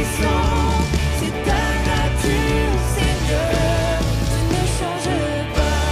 Tu ne changes pas.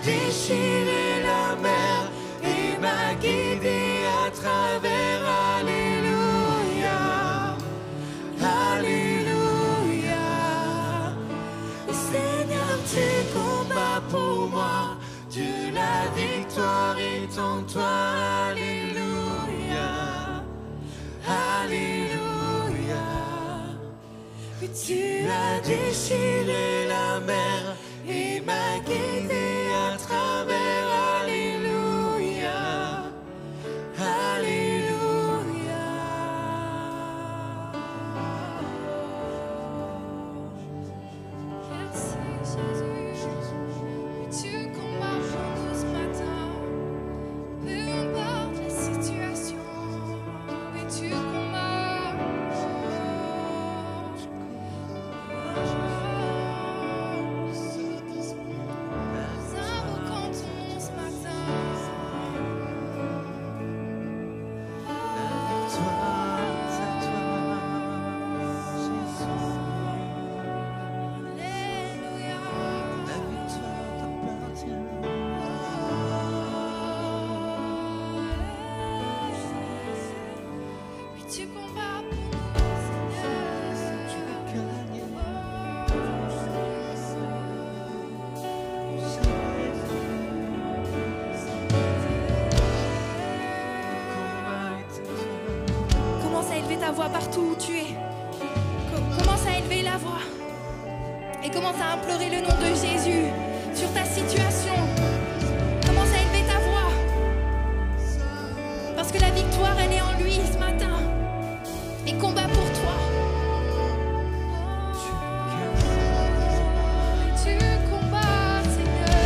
déchiré la mer et m'a guidé à travers. Alléluia, Alléluia. Et Seigneur, tu combats pour moi. Dieu, la victoire est en toi. Alléluia, Alléluia. Et tu as déchiré la mer et m'a guidé à travers. Alléluia, Alléluia. Merci Jésus, tu combats pour nous ce matin, peu importe la situation, mais tu combats. Nous invoquons ton nom ce matin. Alléluia. Oui, tu combats pour nous, Commence à élever ta voix partout où tu es. Commence à élever la voix. Et commence à implorer le nom de Jésus sur ta situation. Commence à élever ta voix. Parce que la victoire, elle est en lui ce matin. Et combat pour toi. Tu combats, Seigneur.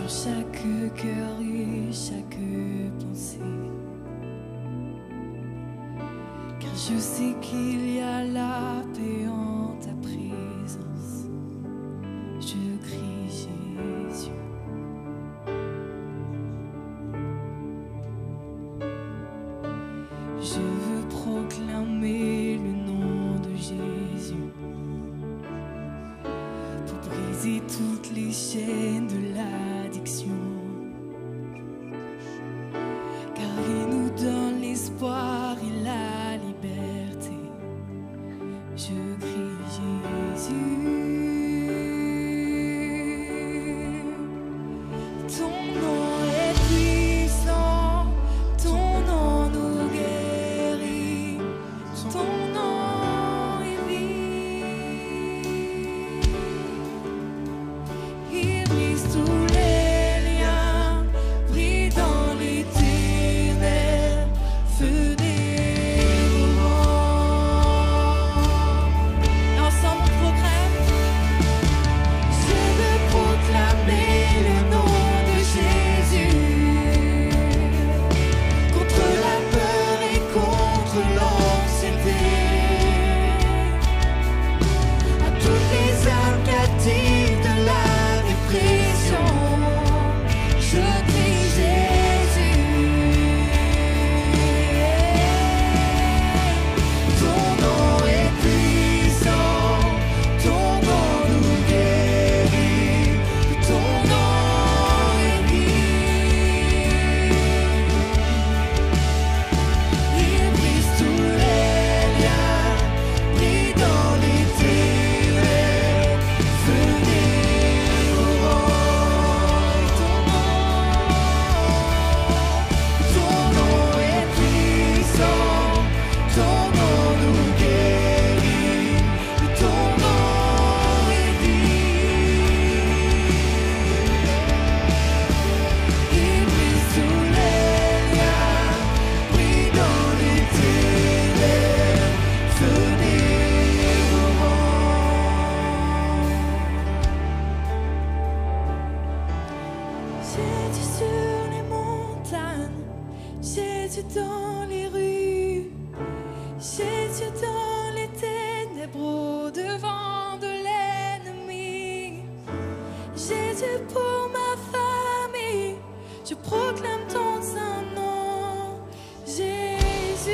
chaque cœur et chaque pensée. Car je sais qu'il y a la paix en ta présence. Je crie Jésus. Je veux proclamer le nom de Jésus pour briser toutes les chaînes de l'addiction, car il nous donne l'espoir et la Jésus dans les rues, Jésus dans les ténèbres au devant de l'ennemi. Jésus pour ma famille, je proclame ton saint nom. Jésus,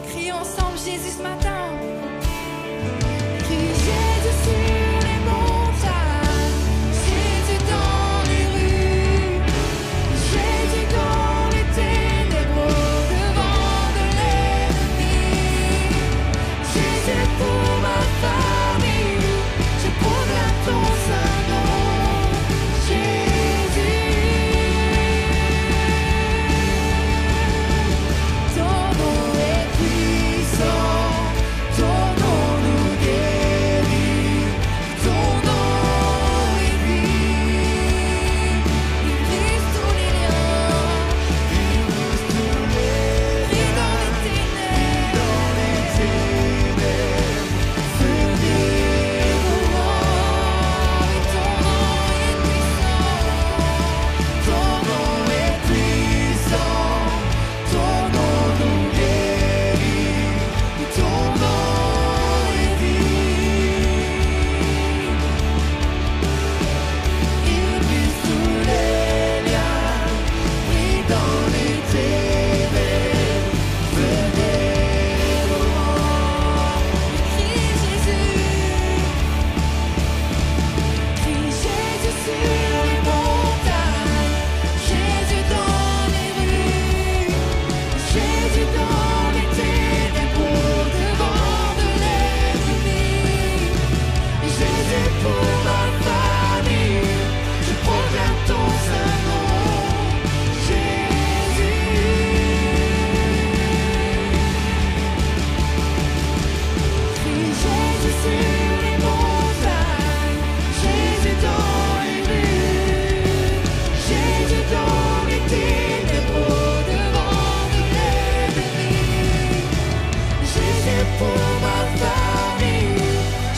crions ensemble Jésus ce matin. Crie Jésus sur les montagnes, Jésus dans les rues, Jésus dans les ténèbres au devant de l'ennemi. Jésus pour ma famille, je proclame ton saint nom. Jésus, ton nom est puissant, ton nom nous guérit, ton nom est vie. Il brise tous les liens, il brise tous les liens, dans les ténèbres, feu dévorant. Et ton nom est puissant, ton nom nous guérit, ton nom est vie. Il brise tous les liens, brille dans les ténèbres, feu dévorant. Crie Jésus, crie Jésus sur les montagnes, Jésus dans les rues, Jésus dans les ténèbres au devant de l'ennemi. Jésus pour ma famille, je proclame ton saint nom. Jésus, crie Jésus sur les montagnes, Jésus dans les rues, Jésus dans les ténèbres au devant de l'ennemi. Jésus pour ma famille,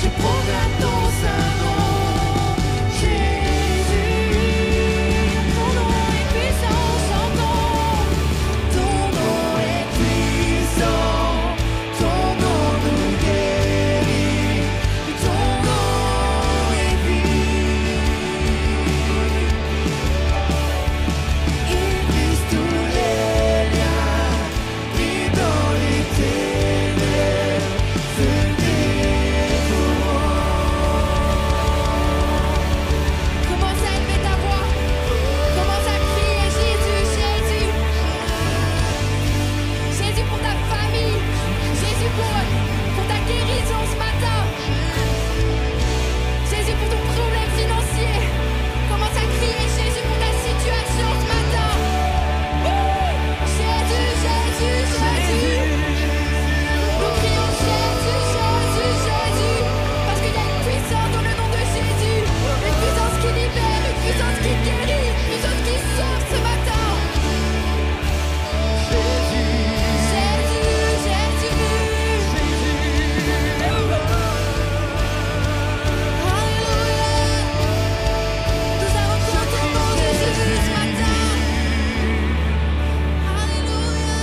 je proclame ton saint nom. Jésus, ton nom est puissant, chantons. Ton nom est puissant, ton nom nous guérit, ton nom est vie. Il brise tous les liens, brille dans les ténèbres, feu dévorant. Commence à élever ta voix, commence à crier Jésus, Jésus. Jésus pour ta famille, Jésus pour ta guérison ce matin, Jésus pour ton problème financier. Commence à crier Jésus pour ta situation ce matin. Jésus, Jésus, Jésus. Nous crions Jésus, Jésus, Jésus, parce qu'il y a une puissance dans le nom de Jésus, une puissance qui libère, une puissance qui guérit, une puissance qui sauve ce matin. Jésus, Jésus. Alléluia. Nous allons chanter le nom de Jésus ce matin. Alléluia.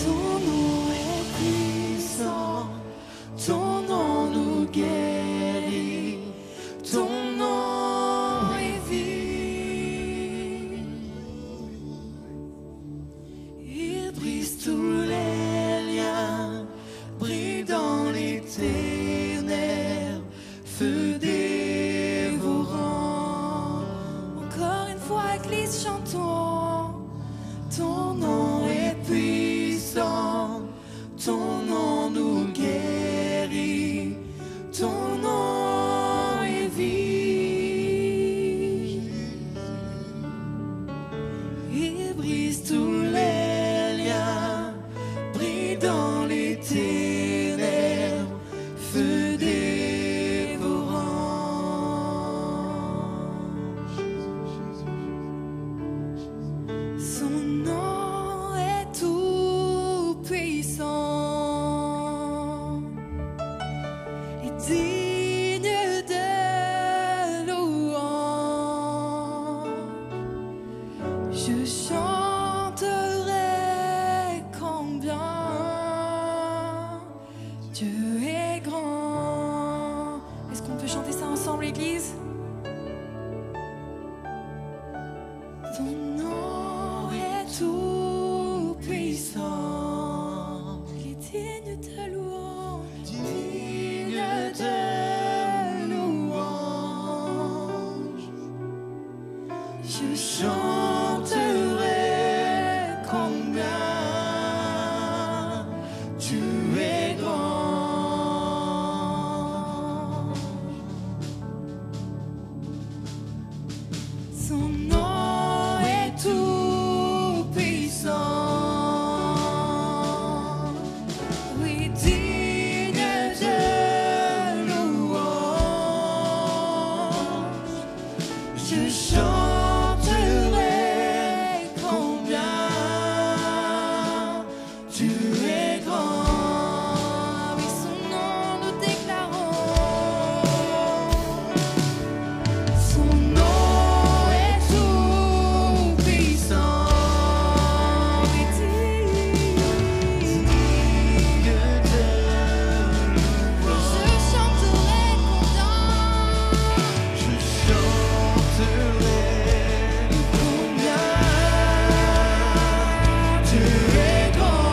Ton nom est puissant, ton nom nous guérit, ton nom est vie. Il brise tous les liens, brille dans les ténèbres, feu dévorant. Encore une fois, Église, chantons. Ton nom est puissant, ton nom nous guérit, ton nom est vie. Il brise tous les liens, brille dans les ténèbres, feu dévorant. Son nom est tout puissant et digne de louange. Je chanterai combien Dieu est grand. Est-ce qu'on peut chanter ça ensemble, l'église? Ton nom est tout puissant, il est digne de louange, digne de louange. Je chanterai combien tu es grand. Son nom est tout puissant, oui, digne de louange. Je chanterai combien tu es grand. Oui, son nom nous déclarons. Son nom est tout puissant, oui, digne de louange. Je chanterai combien tu es grand.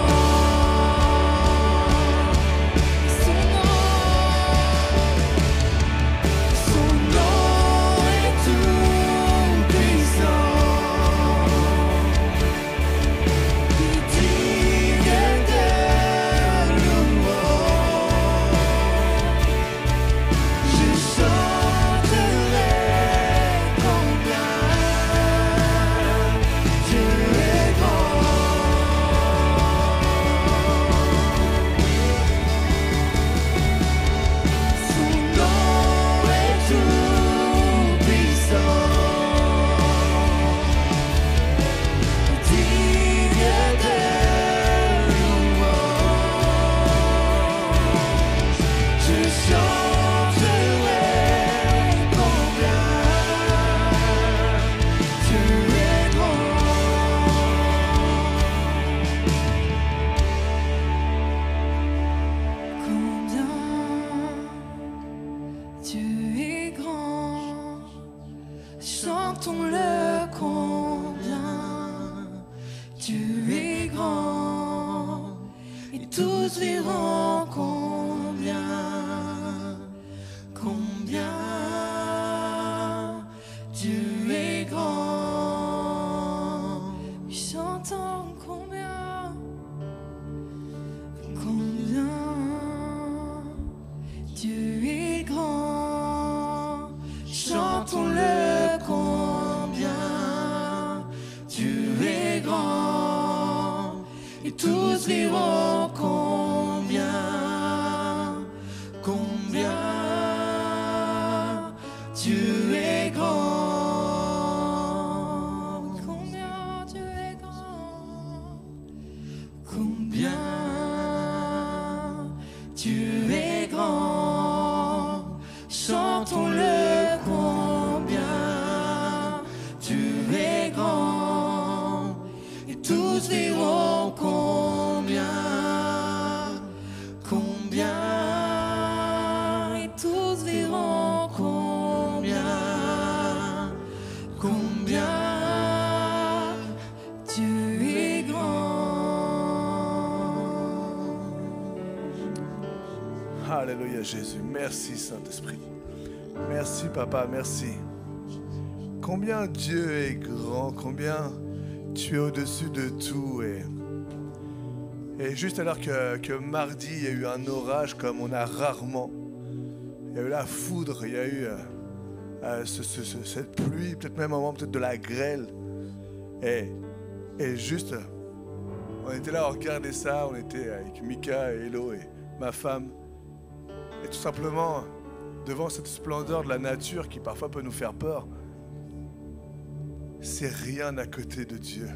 Son nom est tout puissant, il digne de louange. Je chanterai combien tu es grand. Son nom est tout puissant, digne de louange. Je chanterai combien tu es grand. Combien tu es grand. Chantons-le combien tu es grand. Et tous verront combien tu es grand. Chantons combien Dieu est grand. Chantons-le combien tu es grand. Et tous verront combien tu es grand. Combien tu es grand. Combien tu es grand. Chantons-le combien tu es grand. Et tous verront combien et tous verront combien tu es grand. Alléluia Jésus, merci Saint-Esprit. Merci Papa, merci. Combien Dieu est grand, combien tu es au-dessus de tout. Et juste alors que mardi, il y a eu un orage comme on a rarement. Il y a eu la foudre, il y a eu cette pluie, peut-être même un moment peut-être de la grêle. Et juste, on était là, on regardait ça, on était avec Mika et Hello et ma femme. Et tout simplement, devant cette splendeur de la nature qui parfois peut nous faire peur, c'est rien à côté de Dieu.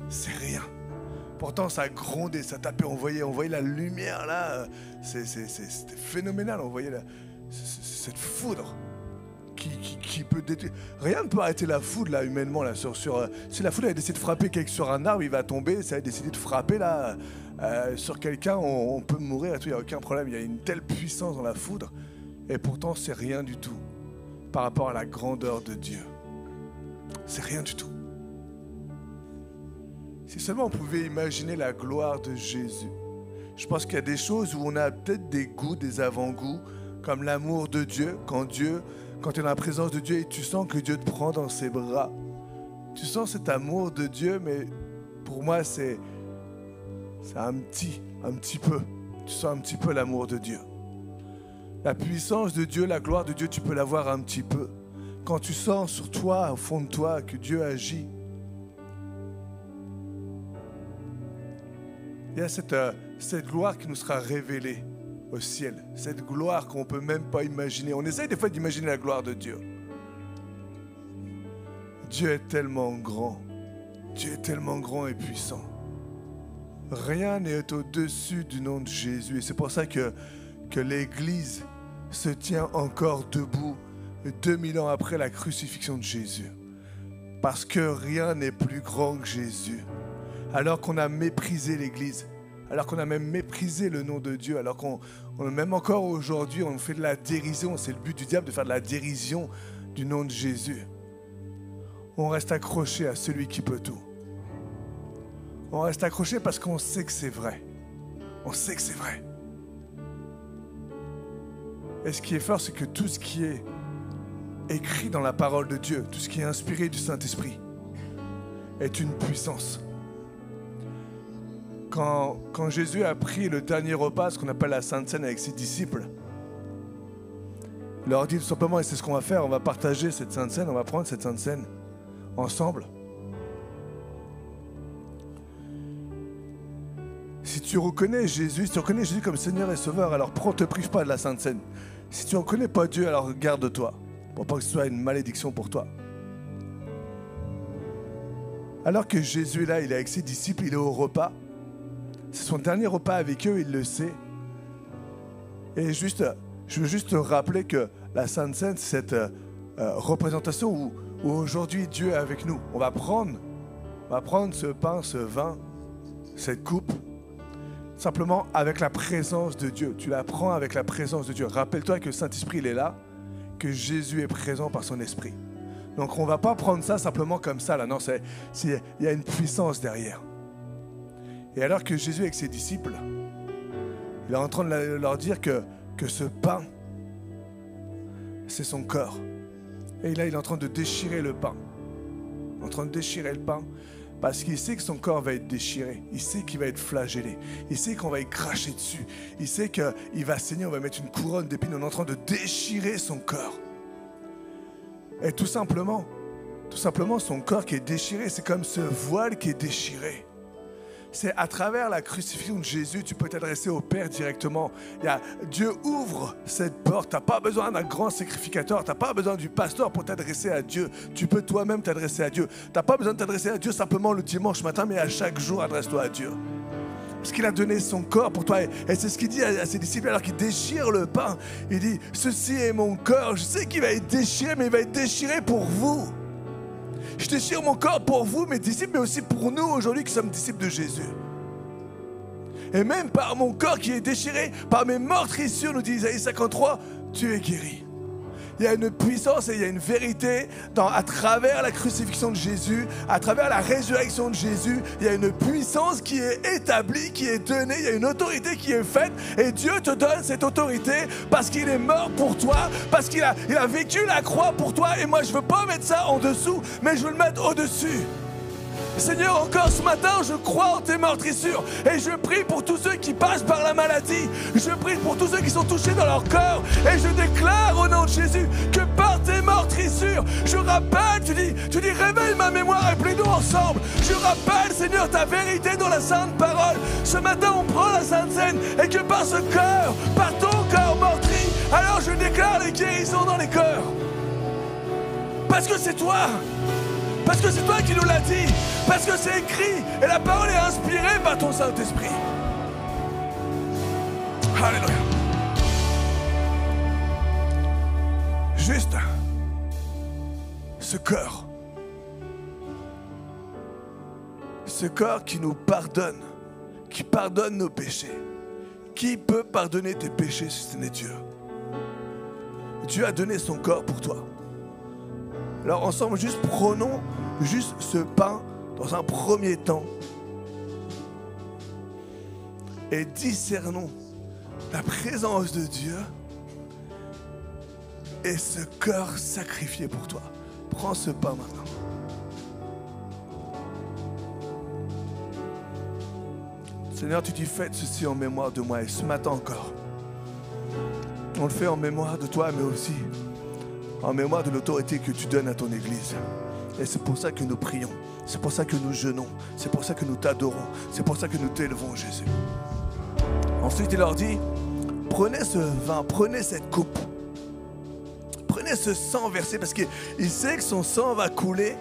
C'est rien. Pourtant, ça grondait, ça tapait, on voyait la lumière là. C'était phénoménal, on voyait cette foudre qui peut détruire. Rien ne peut arrêter la foudre, là, humainement. Là, si la foudre avait décidé de frapper quelqu'un sur un arbre, il va tomber. Si elle a décidé de frapper là, sur quelqu'un, on peut mourir et tout, il n'y a aucun problème. Il y a une telle puissance dans la foudre. Et pourtant, c'est rien du tout par rapport à la grandeur de Dieu. C'est rien du tout. Si seulement on pouvait imaginer la gloire de Jésus. Je pense qu'il y a des choses où on a peut-être des goûts, des avant-goûts, comme l'amour de Dieu. Quand tu es dans la présence de Dieu et tu sens que Dieu te prend dans ses bras. Tu sens cet amour de Dieu, mais pour moi, c'est un petit peu. Tu sens un petit peu l'amour de Dieu. La puissance de Dieu, la gloire de Dieu, tu peux l'avoir un petit peu. Quand tu sens sur toi, au fond de toi, que Dieu agit. Il y a cette gloire qui nous sera révélée au ciel. Cette gloire qu'on ne peut même pas imaginer. On essaye des fois d'imaginer la gloire de Dieu. Dieu est tellement grand. Dieu est tellement grand et puissant. Rien n'est au-dessus du nom de Jésus. Et c'est pour ça que l'Église se tient encore debout 2000 ans après la crucifixion de Jésus. Parce que rien n'est plus grand que Jésus. Alors qu'on a méprisé l'Église, alors qu'on a même méprisé le nom de Dieu, alors qu'on même encore aujourd'hui, on fait de la dérision. C'est le but du diable de faire de la dérision du nom de Jésus. On reste accroché à celui qui peut tout. On reste accroché parce qu'on sait que c'est vrai. On sait que c'est vrai. Et ce qui est fort, c'est que tout ce qui est écrit dans la parole de Dieu, tout ce qui est inspiré du Saint-Esprit, est une puissance. Quand Jésus a pris le dernier repas, ce qu'on appelle la Sainte Seine avec ses disciples, il leur dit tout simplement, et c'est ce qu'on va faire, on va partager cette Sainte Seine, on va prendre cette Sainte Seine ensemble. Si tu reconnais Jésus, si tu reconnais Jésus comme Seigneur et Sauveur, alors prends, te prive pas de la Sainte Seine. Si tu ne reconnais pas Dieu, alors garde-toi, pour pas que ce soit une malédiction pour toi. Alors que Jésus est là, il est avec ses disciples, il est au repas. C'est son dernier repas avec eux, il le sait. Et je veux juste te rappeler que la Sainte Seine, c'est cette représentation où aujourd'hui Dieu est avec nous. On va prendre ce pain, ce vin, cette coupe, simplement avec la présence de Dieu. Tu la prends avec la présence de Dieu. Rappelle-toi que le Saint-Esprit, il est là, que Jésus est présent par son Esprit. Donc on ne va pas prendre ça simplement comme ça. Là. Non, il y a une puissance derrière. Et alors que Jésus avec ses disciples, il est en train de leur dire que ce pain, c'est son corps. Et là, il est en train de déchirer le pain. En train de déchirer le pain. Parce qu'il sait que son corps va être déchiré. Il sait qu'il va être flagellé. Il sait qu'on va y cracher dessus. Il sait qu'il va saigner, on va mettre une couronne d'épines. On est en train de déchirer son corps. Et tout simplement, son corps qui est déchiré, c'est comme ce voile qui est déchiré. C'est à travers la crucifixion de Jésus, tu peux t'adresser au Père directement. Dieu ouvre cette porte. Tu n'as pas besoin d'un grand sacrificateur. Tu n'as pas besoin du pasteur pour t'adresser à Dieu. Tu peux toi-même t'adresser à Dieu. Tu n'as pas besoin de t'adresser à Dieu simplement le dimanche matin, mais à chaque jour, adresse-toi à Dieu. Parce qu'il a donné son corps pour toi. Et c'est ce qu'il dit à ses disciples alors qu'il déchire le pain. Il dit, ceci est mon corps. Je sais qu'il va être déchiré, mais il va être déchiré pour vous. Je déchire mon corps pour vous, mes disciples, mais aussi pour nous aujourd'hui qui sommes disciples de Jésus. Et même par mon corps qui est déchiré, par mes meurtrissures, nous dit Isaïe 53, tu es guéri. Il y a une puissance et il y a une vérité à travers la crucifixion de Jésus, à travers la résurrection de Jésus. Il y a une puissance qui est établie, qui est donnée, il y a une autorité qui est faite. Et Dieu te donne cette autorité parce qu'il est mort pour toi, parce qu'il a vécu la croix pour toi. Et moi, je ne veux pas mettre ça en dessous, mais je veux le mettre au-dessus. Seigneur, encore ce matin, je crois en tes meurtrissures et je prie pour tous ceux qui passent par la maladie. Je prie pour tous ceux qui sont touchés dans leur corps et je déclare au nom de Jésus que par tes meurtrissures, je rappelle, tu dis réveille ma mémoire et plie-nous ensemble. Je rappelle, Seigneur, ta vérité dans la sainte parole. Ce matin, on prend la Sainte Seine et que par ce cœur, par ton cœur meurtri, alors je déclare les guérisons dans les cœurs. Parce que c'est toi. Parce que c'est toi qui nous l'as dit. Parce que c'est écrit. Et la parole est inspirée par ton Saint-Esprit. Alléluia. Juste, ce cœur. Ce cœur qui nous pardonne, qui pardonne nos péchés. Qui peut pardonner tes péchés si ce n'est Dieu? Dieu a donné son corps pour toi. Alors ensemble, juste prenons juste ce pain dans un premier temps et discernons la présence de Dieu et ce cœur sacrifié pour toi. Prends ce pain maintenant. Seigneur, tu dis faites ceci en mémoire de moi et ce matin encore. On le fait en mémoire de toi, mais aussi en mémoire de l'autorité que tu donnes à ton Église. Et c'est pour ça que nous prions, c'est pour ça que nous jeûnons, c'est pour ça que nous t'adorons, c'est pour ça que nous t'élevons, Jésus. Ensuite, il leur dit, prenez ce vin, prenez cette coupe, prenez ce sang versé, parce qu'il sait que son sang va couler,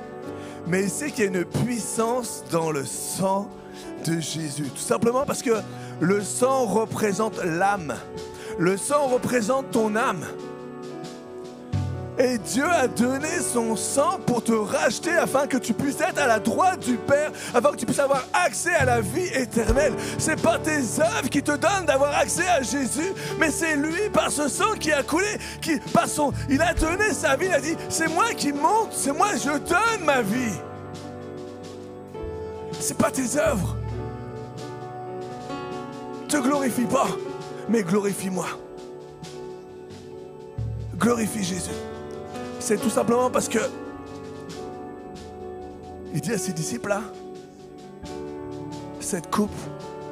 mais il sait qu'il y a une puissance dans le sang de Jésus. Tout simplement parce que le sang représente l'âme. Le sang représente ton âme. Et Dieu a donné son sang pour te racheter afin que tu puisses être à la droite du Père, afin que tu puisses avoir accès à la vie éternelle. C'est pas tes œuvres qui te donnent d'avoir accès à Jésus, mais c'est lui par ce sang qui a coulé, il a donné sa vie, il a dit c'est moi qui monte, c'est moi, je donne ma vie. C'est pas tes œuvres. Te glorifie pas, mais glorifie-moi. Glorifie Jésus. C'est tout simplement parce que il dit à ses disciples là, cette coupe,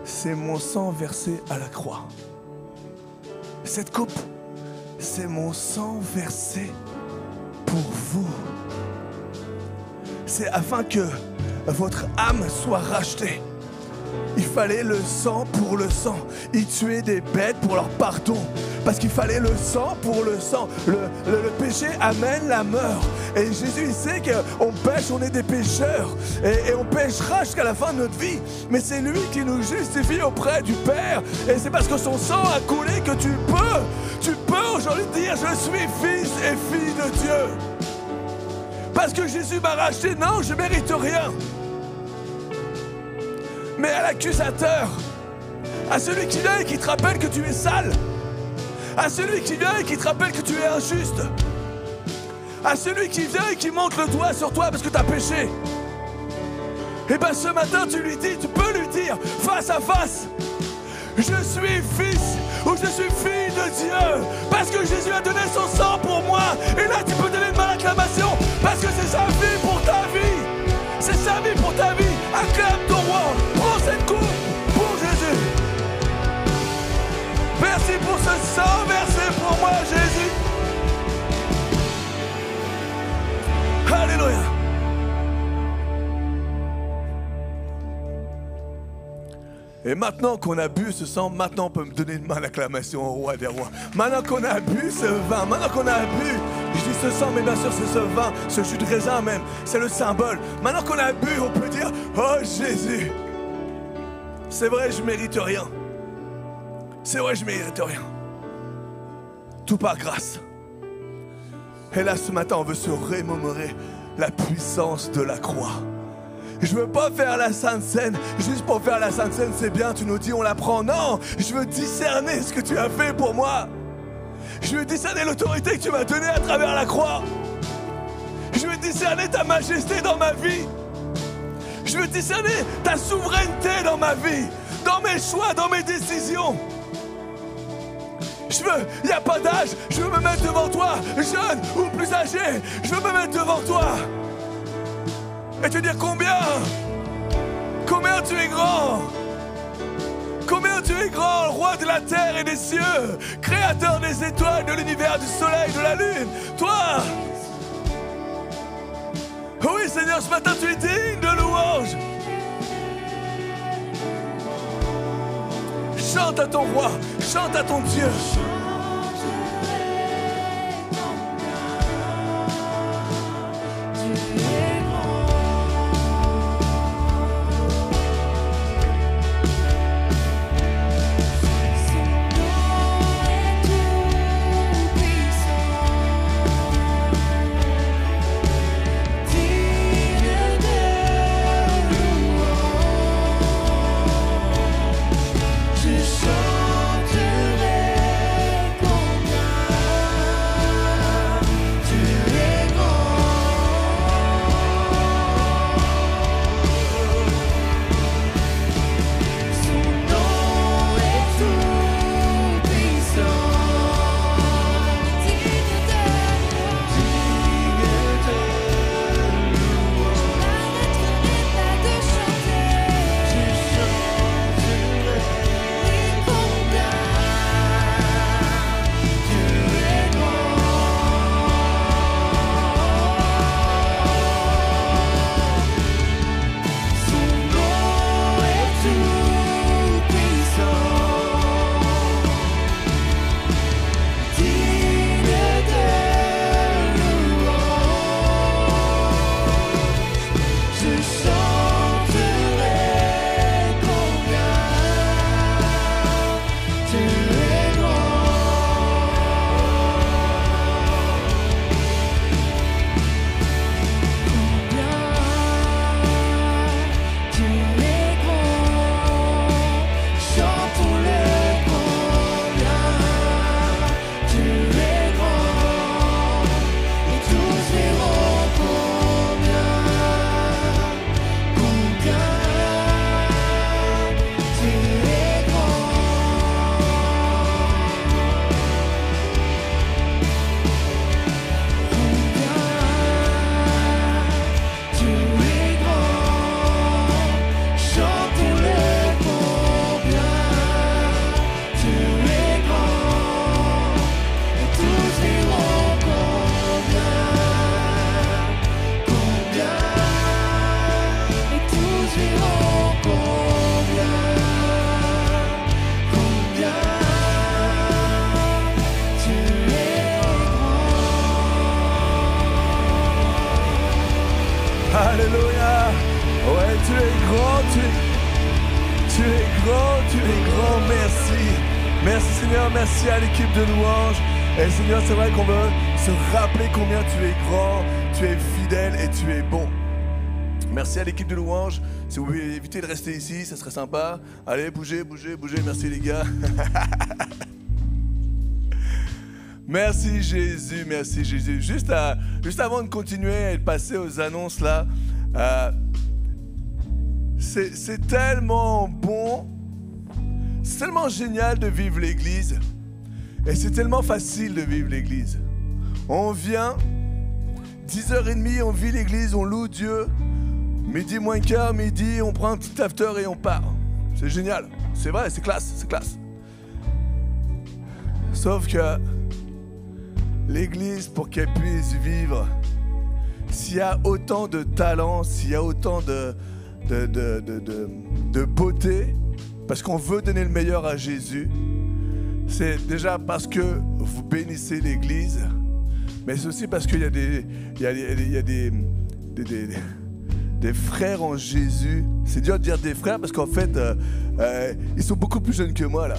c'est mon sang versé à la croix. Cette coupe, c'est mon sang versé pour vous. C'est afin que votre âme soit rachetée. Il fallait le sang pour le sang. Il tuait des bêtes pour leur pardon. Parce qu'il fallait le sang pour le sang. Le péché amène la mort. Et Jésus, il sait qu'on pêche, on est des pécheurs. Et on pêchera jusqu'à la fin de notre vie. Mais c'est lui qui nous justifie auprès du Père. Et c'est parce que son sang a coulé que tu peux aujourd'hui dire je suis fils et fille de Dieu. Parce que Jésus m'a racheté. Non, je ne mérite rien. Mais à l'accusateur, à celui qui vient et qui te rappelle que tu es sale, à celui qui vient et qui te rappelle que tu es injuste, à celui qui vient et qui monte le doigt sur toi parce que tu as péché, et bien ce matin tu peux lui dire face à face, je suis fils ou je suis fille de Dieu, parce que Jésus a donné son sang pour moi. Et là tu peux donner une bonne acclamation, parce que c'est sa vie pour ta vie. C'est sa vie pour ta vie. Acclame ton roi. Prends cette coupe pour Jésus. Merci pour ce sang versé pour moi, Jésus. Alléluia. Et maintenant qu'on a bu ce sang, maintenant on peut me donner une main d'acclamation au roi des rois. Maintenant qu'on a bu ce vin, maintenant qu'on a bu, je dis ce sang, mais bien sûr c'est ce vin, ce jus de raisin même, c'est le symbole. Maintenant qu'on a bu, on peut dire, oh Jésus, c'est vrai, je mérite rien. C'est vrai, je mérite rien. Tout par grâce. Et là, ce matin, on veut se remémorer la puissance de la croix. Je veux pas faire la Sainte Seine, juste pour faire la Sainte Seine, c'est bien, tu nous dis, on la prend. Non, je veux discerner ce que tu as fait pour moi. Je veux discerner l'autorité que tu m'as donnée à travers la croix. Je veux discerner ta majesté dans ma vie. Je veux discerner ta souveraineté dans ma vie, dans mes choix, dans mes décisions. Il n'y a pas d'âge, je veux me mettre devant toi, jeune ou plus âgé, je veux me mettre devant toi. Et te dire combien tu es grand, combien tu es grand, roi de la terre et des cieux, créateur des étoiles, de l'univers, du soleil, de la lune, toi. Oui Seigneur, ce matin tu es digne de louange. Chante à ton roi, chante à ton Dieu. tu es grand, tu es grand, merci. Merci Seigneur, merci à l'équipe de louanges. Et Seigneur, c'est vrai qu'on veut se rappeler combien tu es grand, tu es fidèle et tu es bon. Merci à l'équipe de louanges. Si vous pouvez éviter de rester ici, ça serait sympa. Allez, bougez. Merci les gars. Merci Jésus, merci Jésus. Juste avant de continuer et de passer aux annonces là, c'est tellement bon, c'est tellement génial de vivre l'église. Et c'est tellement facile de vivre l'église. On vient, 10h30, on vit l'église, on loue Dieu. Midi moins quart, midi, on prend un petit after et on part. C'est génial, c'est vrai, c'est classe. Sauf que l'église, pour qu'elle puisse vivre, s'il y a autant de talent, s'il y a autant de beauté, parce qu'on veut donner le meilleur à Jésus, c'est déjà parce que vous bénissez l'église, mais c'est aussi parce qu'il y a des frères en Jésus. C'est dur de dire des frères parce qu'en fait, ils sont beaucoup plus jeunes que moi là.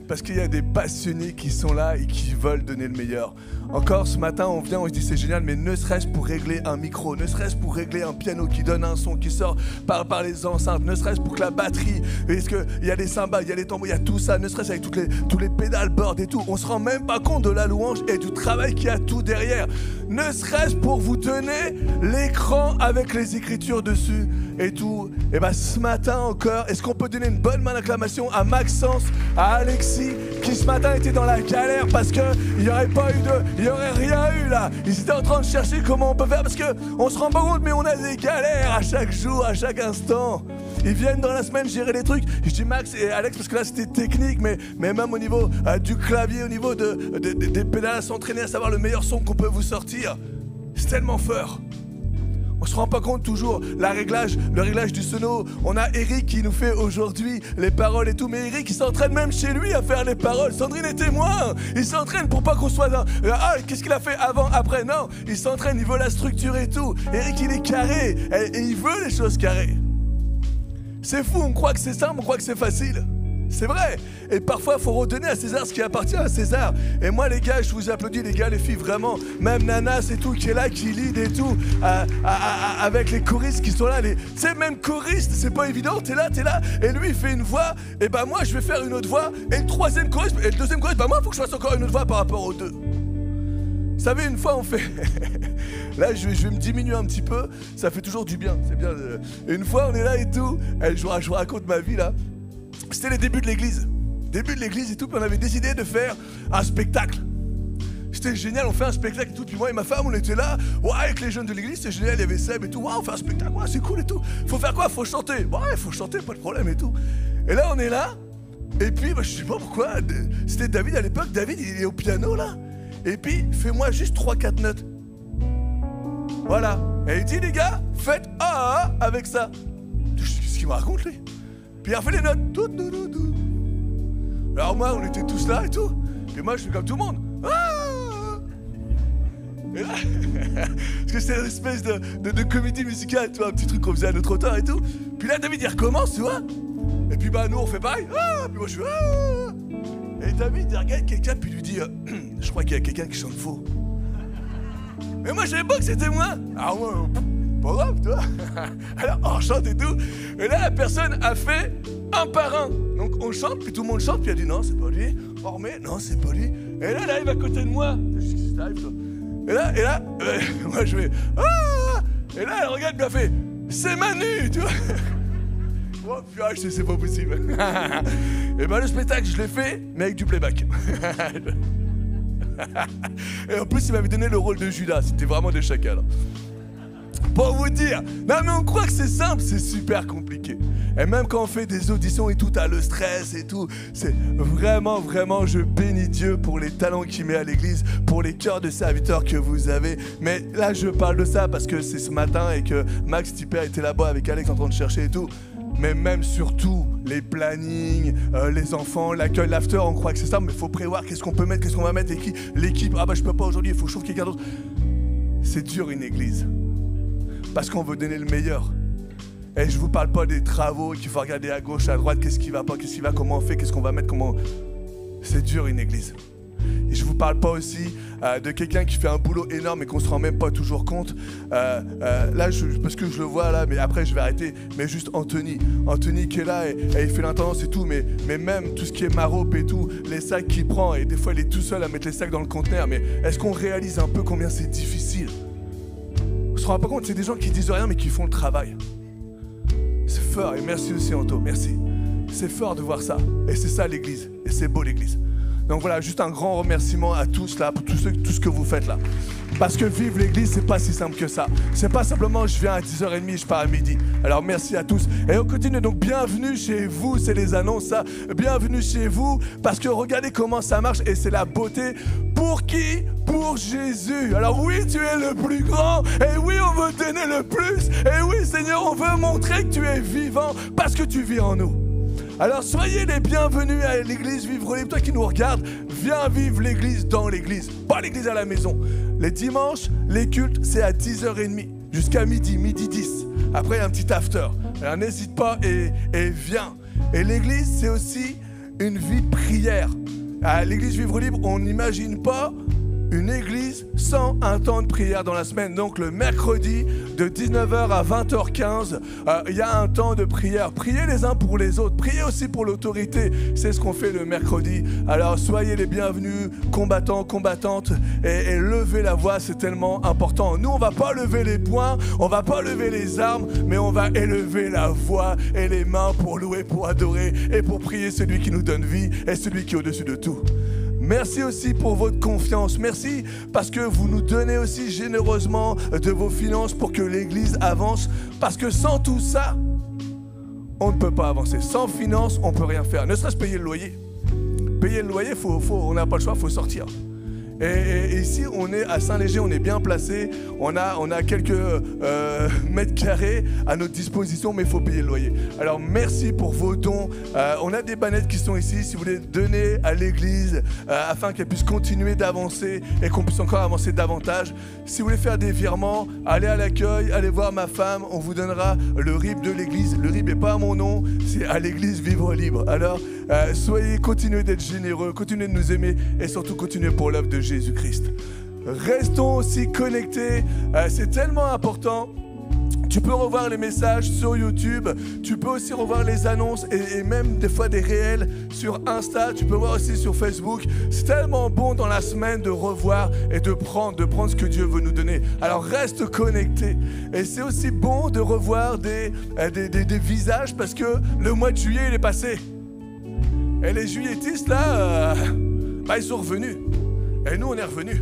Parce qu'il y a des passionnés qui sont là et qui veulent donner le meilleur. Encore ce matin, on vient, on se dit c'est génial, mais ne serait-ce pour régler un micro, ne serait-ce pour régler un piano qui donne un son qui sort par les enceintes, ne serait-ce pour que la batterie, est-ce qu'il y a des cymbales, il y a les tambours, il y a tout ça, ne serait-ce avec tous les pédalboards et tout. On se rend même pas compte de la louange et du travail qu'il y a tout derrière. Ne serait-ce pour vous donner l'écran avec les écritures dessus et tout. Et bien ce matin encore, est-ce qu'on peut donner une bonne main d'acclamation à Maxence, à Alexis, qui ce matin était dans la galère parce qu'il n'y aurait pas eu il n'y aurait rien eu là. Ils étaient en train de chercher comment on peut faire parce qu'on se rend pas compte, mais on a des galères à chaque jour, à chaque instant. Ils viennent dans la semaine gérer les trucs. Je dis Max et Alex parce que là c'était technique, mais même au niveau du clavier, au niveau des pédales, à s'entraîner à savoir le meilleur son qu'on peut vous sortir. C'est tellement fort. On se rend pas compte toujours le réglage du sono. On a Eric qui nous fait aujourd'hui les paroles et tout, mais Eric il s'entraîne même chez lui à faire les paroles. Sandrine est témoin. Il s'entraîne pour pas qu'on soit dans qu'est-ce qu'il a fait avant, après. Non, il s'entraîne, il veut la structure et tout. Eric il est carré et il veut les choses carrées. C'est fou, on croit que c'est simple, on croit que c'est facile. C'est vrai. Et parfois, il faut redonner à César ce qui appartient à César. Et moi, les gars, je vous applaudis, les gars, les filles, vraiment. Même Nana, c'est tout, qui est là, qui lead et tout. Avec les choristes qui sont là. Tu sais, même choriste, c'est pas évident. T'es là. Et lui, il fait une voix. Et ben moi, je vais faire une autre voix. Et le troisième choriste, et le deuxième choriste, ben moi, il faut que je fasse encore une autre voix par rapport aux deux. Vous savez, une fois, on fait... Là, je vais me diminuer un petit peu. Ça fait toujours du bien. C'est bien. Et une fois, on est là et tout. Et je vous raconte ma vie, là. C'était les débuts de l'église. Début de l'église et tout, puis on avait décidé de faire un spectacle. C'était génial, on fait un spectacle et tout. Puis moi et ma femme, on était là, ouais, avec les jeunes de l'église, c'est génial, il y avait Seb et tout. Ouais, on fait un spectacle, ouais, c'est cool et tout. Faut faire quoi? Faut chanter. Ouais, faut chanter, pas de problème et tout. Et là, on est là, et puis, je sais pas pourquoi, c'était David à l'époque. David, il est au piano là. Et puis, fais-moi juste 3-4 notes. Voilà. Et il dit, les gars, faites avec ça. Qu'est-ce qu'il me raconte, lui? Puis il a fait les notes. Alors moi, on était tous là et tout. Et moi, je fais comme tout le monde. Et là, parce que c'était une espèce de comédie musicale, tu vois, un petit truc qu'on faisait à notre hauteur et tout. Puis là, David, il recommence, tu vois. Et puis nous, on fait pareil. Puis moi, je fais Et David, il regarde quelqu'un, puis il lui dit je crois qu'il y a quelqu'un qui chante faux. Et moi, je savais pas que c'était moi. Alors moi, pas grave, tu vois. Alors, on chante et tout. Et là, la personne a fait un par un. Donc, on chante, puis tout le monde chante, puis elle dit non, c'est pas lui. On remet, non, c'est pas lui. Et là, elle arrive à côté de moi. Qu'est-ce qui t'arrive, toi? Et là, moi, je fais Et là, elle regarde, puis elle fait c'est Manu, tu vois. Oh, putain, c'est pas possible. Et ben, le spectacle, je l'ai fait, mais avec du playback. Et en plus, il m'avait donné le rôle de Judas. C'était vraiment des chacals. Pour vous dire, non mais on croit que c'est simple, c'est super compliqué. Et même quand on fait des auditions et tout, t'as le stress et tout. C'est vraiment, je bénis Dieu pour les talents qu'il met à l'église, pour les cœurs de serviteurs que vous avez. Mais là, je parle de ça parce que c'est ce matin et que Max Tipper était là-bas avec Alex en train de chercher et tout. Mais même surtout, les plannings, les enfants, l'accueil, l'after, on croit que c'est simple, mais il faut prévoir qu'est-ce qu'on peut mettre, qu'est-ce qu'on va mettre, et qui, l'équipe, je peux pas aujourd'hui, il faut que je trouve quelqu'un d'autre. C'est dur une église. Parce qu'on veut donner le meilleur. Et je ne vous parle pas des travaux, qu'il faut regarder à gauche, à droite, qu'est-ce qui va pas, qu'est-ce qui va, comment on fait, qu'est-ce qu'on va mettre, comment... C'est dur une église. Et je ne vous parle pas aussi de quelqu'un qui fait un boulot énorme et qu'on ne se rend même pas toujours compte. Là, parce que je le vois là, mais après je vais arrêter. Mais juste Anthony qui est là et il fait l'intendance et tout. Mais même tout ce qui est marope et tout, les sacs qu'il prend. Et des fois, il est tout seul à mettre les sacs dans le conteneur. Mais est-ce qu'on réalise un peu combien c'est difficile? On ne se rend pas compte, c'est des gens qui disent rien mais qui font le travail. C'est fort. Et merci aussi Anto, merci. C'est fort de voir ça. Et c'est ça l'église. Et c'est beau l'église. Donc voilà, juste un grand remerciement à tous là, pour tout ce que vous faites là. Parce que vivre l'église, c'est pas si simple que ça. C'est pas simplement je viens à 10h30, je pars à midi. Alors merci à tous. Et on continue, donc bienvenue chez vous, c'est les annonces ça. Bienvenue chez vous, parce que regardez comment ça marche et c'est la beauté. Pour qui? Pour Jésus. Alors oui, tu es le plus grand. Et oui, on veut te donner le plus. Et oui, Seigneur, on veut montrer que tu es vivant parce que tu vis en nous. Alors soyez les bienvenus à l'église Vivre Libre. Toi qui nous regardes, viens vivre l'église dans l'église, pas l'église à la maison. Les dimanches, les cultes, c'est à 10h30 jusqu'à midi 10. Après, il y a un petit after. Alors n'hésite pas et viens. Et l'église, c'est aussi une vie de prière. À l'église Vivre Libre, on n'imagine pas une église sans un temps de prière dans la semaine. Donc le mercredi de 19h à 20h15, il y a un temps de prière. Priez les uns pour les autres. Priez aussi pour l'autorité. C'est ce qu'on fait le mercredi. Alors soyez les bienvenus, combattants, combattantes, et levez la voix, c'est tellement important. Nous, on ne va pas lever les poings, on ne va pas lever les armes, mais on va élever la voix et les mains pour louer, pour adorer et pour prier celui qui nous donne vie et celui qui est au-dessus de tout. Merci aussi pour votre confiance. Merci parce que vous nous donnez aussi généreusement de vos finances pour que l'Église avance. Parce que sans tout ça, on ne peut pas avancer. Sans finances, on ne peut rien faire. Ne serait-ce payer le loyer. Payer le loyer, on n'a pas le choix, il faut sortir. Et ici, on est à Saint-Léger, on est bien placé. On a quelques mètres carrés à notre disposition, mais il faut payer le loyer. Alors, merci pour vos dons. On a des bannettes qui sont ici. Si vous voulez donner à l'église afin qu'elle puisse continuer d'avancer et qu'on puisse encore avancer davantage. Si vous voulez faire des virements, allez à l'accueil, allez voir ma femme. On vous donnera le RIB de l'église. Le RIB n'est pas à mon nom, c'est à l'église Vivre Libre. Alors, continuez d'être généreux, continuez de nous aimer et surtout continuez pour l'œuvre de Jésus-Christ. Restons aussi connectés, c'est tellement important. Tu peux revoir les messages sur YouTube, tu peux aussi revoir les annonces et même des fois des réels sur Insta, tu peux voir aussi sur Facebook. C'est tellement bon dans la semaine de revoir et de prendre ce que Dieu veut nous donner. Alors reste connecté. Et c'est aussi bon de revoir des visages parce que le mois de juillet il est passé. Et les juilletistes là, ils sont revenus. Et nous on est revenus.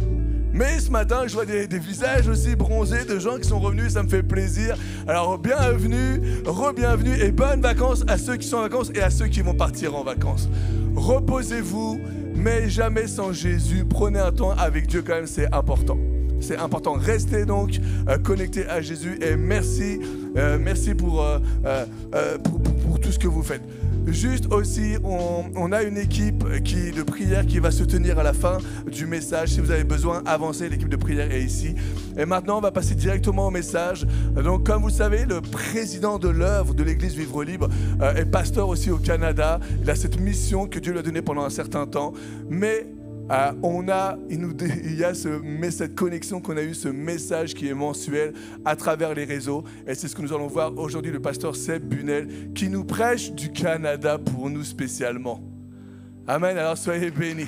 Mais ce matin, je vois des visages aussi bronzés de gens qui sont revenus, ça me fait plaisir. Alors bienvenue, re-bienvenue et bonnes vacances à ceux qui sont en vacances et à ceux qui vont partir en vacances. Reposez-vous, mais jamais sans Jésus. Prenez un temps avec Dieu quand même, c'est important. C'est important. Restez donc connectés à Jésus et merci pour tout ce que vous faites. Juste aussi, on a une équipe de prière qui va se tenir à la fin du message. Si vous avez besoin, avancez, l'équipe de prière est ici. Et maintenant, on va passer directement au message. Donc, comme vous le savez, le président de l'œuvre de l'église Vivre Libre est pasteur aussi au Canada. Il a cette mission que Dieu lui a donnée pendant un certain temps. Mais il y a cette connexion qu'on a eu, ce message qui est mensuel à travers les réseaux. Et c'est ce que nous allons voir aujourd'hui, le pasteur Seb Bunel, qui nous prêche du Canada pour nous spécialement. Amen, alors soyez bénis.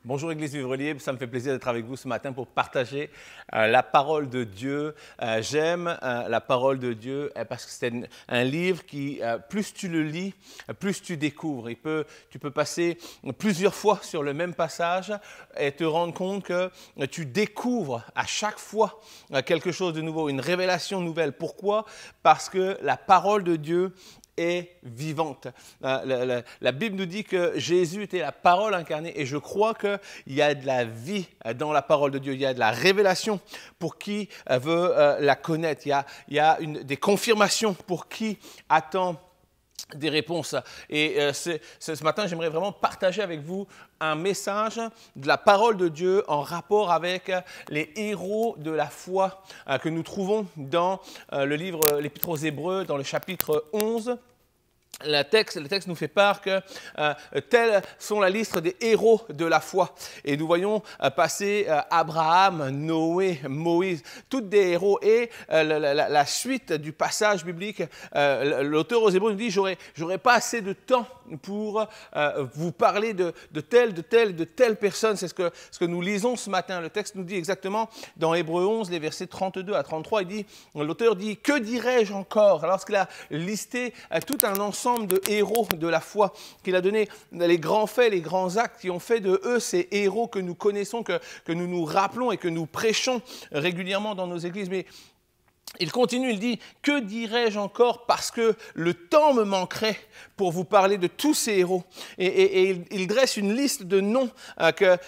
Bonjour Église Vivre Libre, ça me fait plaisir d'être avec vous ce matin pour partager la parole de Dieu. J'aime la parole de Dieu parce que c'est un livre qui, plus tu le lis, plus tu découvres. Tu peux passer plusieurs fois sur le même passage et te rendre compte que tu découvres à chaque fois quelque chose de nouveau, une révélation nouvelle. Pourquoi? Parce que la parole de Dieu est vivante. La Bible nous dit que Jésus était la parole incarnée et je crois qu'il y a de la vie dans la parole de Dieu. Il y a de la révélation pour qui veut la connaître. Il y a des confirmations pour qui attend des réponses. Et ce matin, j'aimerais vraiment partager avec vous un message de la parole de Dieu en rapport avec les héros de la foi que nous trouvons dans le livre, l'Épître aux Hébreux, dans le chapitre 11. Le texte nous fait part que telles sont la liste des héros de la foi. Et nous voyons passer Abraham, Noé, Moïse, toutes des héros. Et la suite du passage biblique, l'auteur aux Hébreux nous dit « J'aurais pas assez de temps pour vous parler de telle personne. » C'est ce que nous lisons ce matin. Le texte nous dit exactement dans Hébreux 11, les versets 32 à 33, l'auteur dit « Que dirais-je encore ?» Alors qu'il a listé tout un ensemble de héros de la foi, qu'il a donné les grands faits, les grands actes qui ont fait de eux ces héros que nous connaissons, que nous nous rappelons et que nous prêchons régulièrement dans nos églises. Mais il continue, il dit « Que dirais-je encore parce que le temps me manquerait pour vous parler de tous ces héros ?» Et il dresse une liste de noms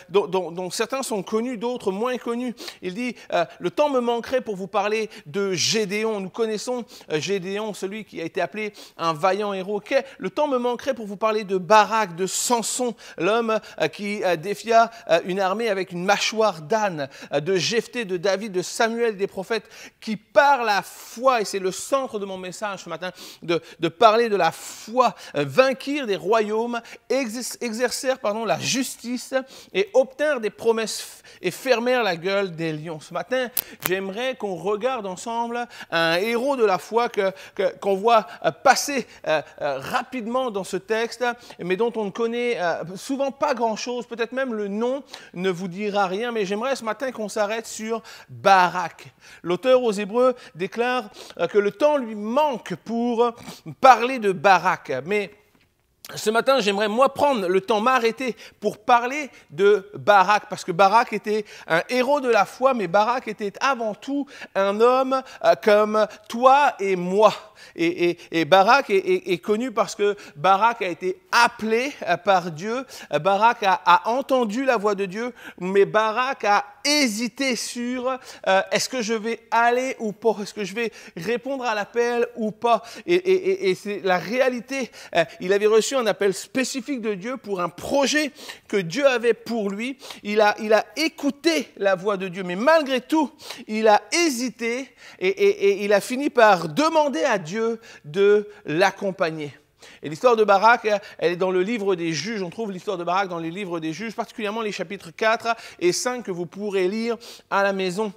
dont certains sont connus, d'autres moins connus. Il dit « Le temps me manquerait pour vous parler de Gédéon. » Nous connaissons Gédéon, celui qui a été appelé un vaillant héros. Le temps me manquerait pour vous parler de Barak, de Samson, l'homme qui défia une armée avec une mâchoire d'âne, de Jephthé, de David, de Samuel, des prophètes qui par la foi, et c'est le centre de mon message ce matin, de parler de la foi, vainquirent des royaumes, exercèrent la justice et obtinrent des promesses et fermèrent la gueule des lions. Ce matin, j'aimerais qu'on regarde ensemble un héros de la foi qu'on voit passer rapidement dans ce texte, mais dont on ne connaît souvent pas grand-chose, peut-être même le nom ne vous dira rien, mais j'aimerais ce matin qu'on s'arrête sur Barak. L'auteur aux Hébreux déclare que le temps lui manque pour parler de Barak. Mais ce matin, j'aimerais moi prendre le temps, m'arrêter pour parler de Barak, parce que Barak était un héros de la foi, mais Barak était avant tout un homme comme toi et moi. Et Barak est connu parce que Barak a été appelé par Dieu, Barak a entendu la voix de Dieu, mais Barak a hésité sur est-ce que je vais aller ou pas, est-ce que je vais répondre à l'appel ou pas. Et c'est la réalité. Il avait reçu un appel spécifique de Dieu pour un projet que Dieu avait pour lui. Il a écouté la voix de Dieu, mais malgré tout, il a hésité et il a fini par demander à Dieu de l'accompagner. Et l'histoire de Barak, elle est dans le livre des Juges. On trouve l'histoire de Barak dans les livres des Juges, particulièrement les chapitres 4 et 5 que vous pourrez lire à la maison.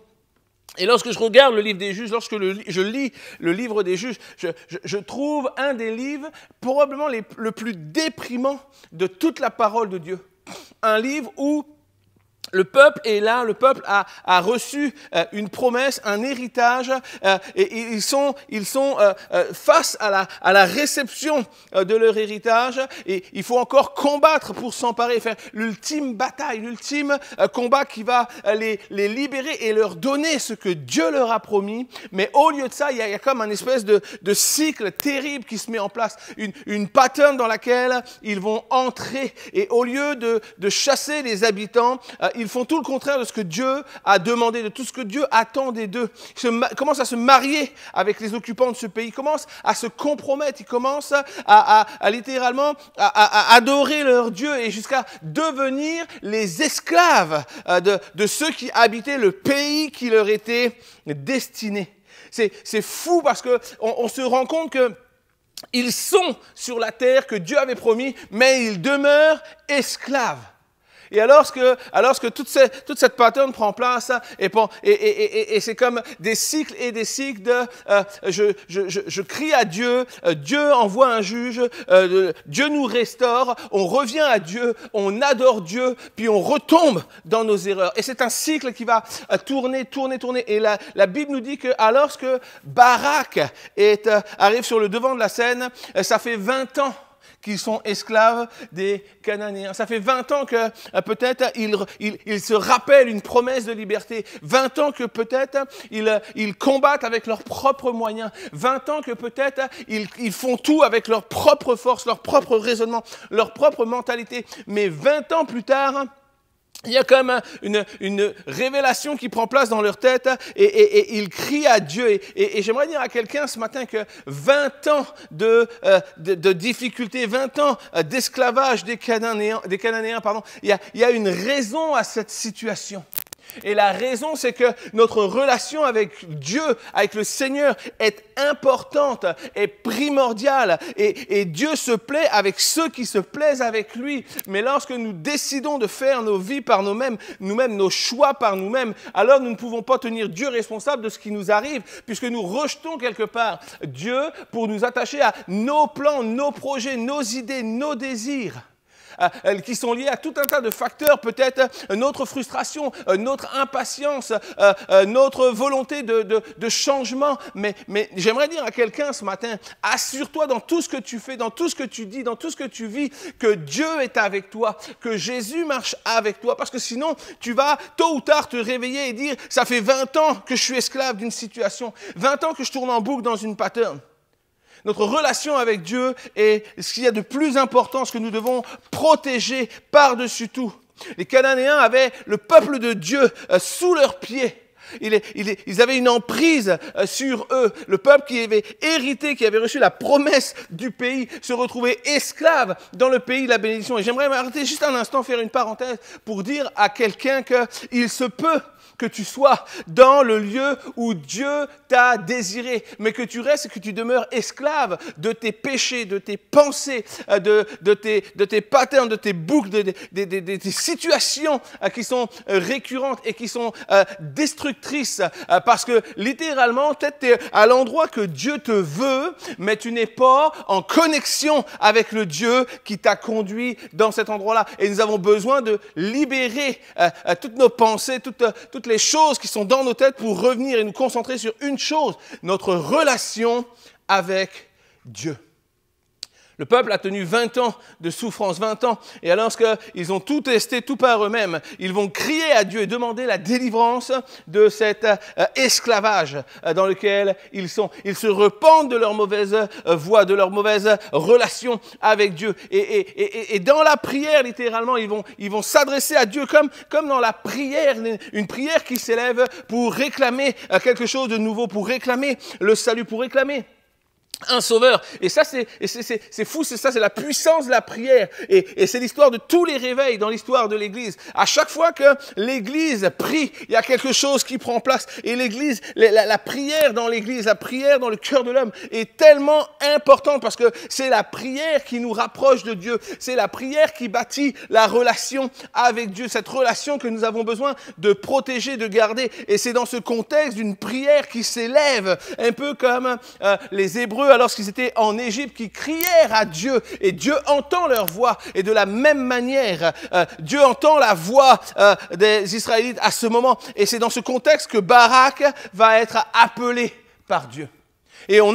Et lorsque je regarde le livre des Juges, lorsque je lis le livre des Juges, je trouve un des livres probablement le plus déprimant de toute la parole de Dieu. Un livre où le peuple est là, le peuple a reçu une promesse, un héritage, et ils sont face à la réception de leur héritage, et il faut encore combattre pour s'emparer, faire l'ultime bataille, l'ultime combat qui va les libérer et leur donner ce que Dieu leur a promis. Mais au lieu de ça, il y a comme un espèce de cycle terrible qui se met en place, une pattern dans laquelle ils vont entrer, et au lieu de chasser les habitants, ils font tout le contraire de ce que Dieu a demandé, de tout ce que Dieu attendait d'eux. Ils commencent à se marier avec les occupants de ce pays, ils commencent à se compromettre, ils commencent à littéralement à adorer leur Dieu et jusqu'à devenir les esclaves de ceux qui habitaient le pays qui leur était destiné. C'est fou parce qu'on se rend compte que ils sont sur la terre que Dieu avait promis, mais ils demeurent esclaves. Et alors que toute cette pattern prend place, et c'est comme des cycles et des cycles de je crie à Dieu, Dieu envoie un juge, Dieu nous restaure, on revient à Dieu, on adore Dieu, puis on retombe dans nos erreurs. Et c'est un cycle qui va tourner. Et la Bible nous dit que alors que Barak arrive sur le devant de la scène, ça fait 20 ans qu'ils sont esclaves des Cananéens. Ça fait 20 ans que peut-être ils se rappellent une promesse de liberté. 20 ans que peut-être ils combattent avec leurs propres moyens. 20 ans que peut-être ils font tout avec leur propre force, leur propre raisonnement, leur propre mentalité. Mais 20 ans plus tard, il y a comme une révélation qui prend place dans leur tête et ils crient à Dieu. Et j'aimerais dire à quelqu'un ce matin que 20 ans de difficultés, 20 ans d'esclavage des Cananéens, il y a une raison à cette situation. Et la raison, c'est que notre relation avec Dieu, avec le Seigneur, est importante, est primordiale. Et Dieu se plaît avec ceux qui se plaisent avec lui. Mais lorsque nous décidons de faire nos vies par nous-mêmes, nos choix par nous-mêmes, alors nous ne pouvons pas tenir Dieu responsable de ce qui nous arrive, puisque nous rejetons quelque part Dieu pour nous attacher à nos plans, nos projets, nos idées, nos désirs. Qui sont liés à tout un tas de facteurs, peut-être notre frustration, notre impatience, notre volonté de changement. Mais j'aimerais dire à quelqu'un ce matin, assure-toi dans tout ce que tu fais, dans tout ce que tu dis, dans tout ce que tu vis, que Dieu est avec toi, que Jésus marche avec toi. Parce que sinon, tu vas tôt ou tard te réveiller et dire, ça fait 20 ans que je suis esclave d'une situation, 20 ans que je tourne en boucle dans une pattern. Notre relation avec Dieu est ce qu'il y a de plus important, ce que nous devons protéger par-dessus tout. Les Cananéens avaient le peuple de Dieu sous leurs pieds. Ils avaient une emprise sur eux. Le peuple qui avait hérité, qui avait reçu la promesse du pays, se retrouvait esclave dans le pays de la bénédiction. Et j'aimerais m'arrêter juste un instant, faire une parenthèse pour dire à quelqu'un qu'il se peut que tu sois dans le lieu où Dieu t'a désiré, mais que tu restes et que tu demeures esclave de tes péchés, de tes pensées, de tes patterns, de tes boucles, de tes situations qui sont récurrentes et qui sont destructrices, parce que littéralement, peut-être tu es à l'endroit que Dieu te veut, mais tu n'es pas en connexion avec le Dieu qui t'a conduit dans cet endroit-là. Et nous avons besoin de libérer toutes nos pensées, toutes les choses qui sont dans nos têtes pour revenir et nous concentrer sur une chose, notre relation avec Dieu. Le peuple a tenu 20 ans de souffrance, 20 ans. Et alors qu'ils ont tout testé, tout par eux-mêmes, ils vont crier à Dieu et demander la délivrance de cet esclavage dans lequel ils sont. Ils se repentent de leur mauvaise voie, de leur mauvaise relation avec Dieu. Et dans la prière, littéralement, ils vont s'adresser à Dieu comme dans la prière, une prière qui s'élève pour réclamer quelque chose de nouveau, pour réclamer le salut, pour réclamer un sauveur. Et ça, c'est fou, c'est la puissance de la prière. Et c'est l'histoire de tous les réveils dans l'histoire de l'Église. À chaque fois que l'Église prie, il y a quelque chose qui prend place. Et l'Église, la prière dans l'Église, la prière dans le cœur de l'homme est tellement importante parce que c'est la prière qui nous rapproche de Dieu. C'est la prière qui bâtit la relation avec Dieu. Cette relation que nous avons besoin de protéger, de garder. Et c'est dans ce contexte d'une prière qui s'élève, un peu comme les Hébreux alors qu'ils étaient en Égypte, qui crièrent à Dieu, et Dieu entend leur voix. Et de la même manière, Dieu entend la voix des Israélites à ce moment. Et c'est dans ce contexte que Barak va être appelé par Dieu. Et on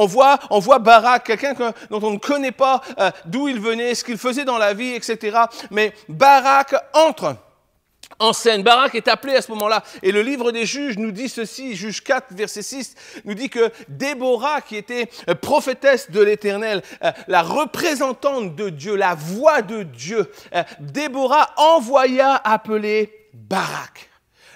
voit Barak, quelqu'un dont on ne connaît pas d'où il venait, ce qu'il faisait dans la vie, etc. Mais Barak entre en scène. Barak est appelé à ce moment-là. Et le livre des Juges nous dit ceci, Juges 4, verset 6, nous dit que Déborah, qui était prophétesse de l'Éternel, la représentante de Dieu, la voix de Dieu, Déborah envoya appeler Barak,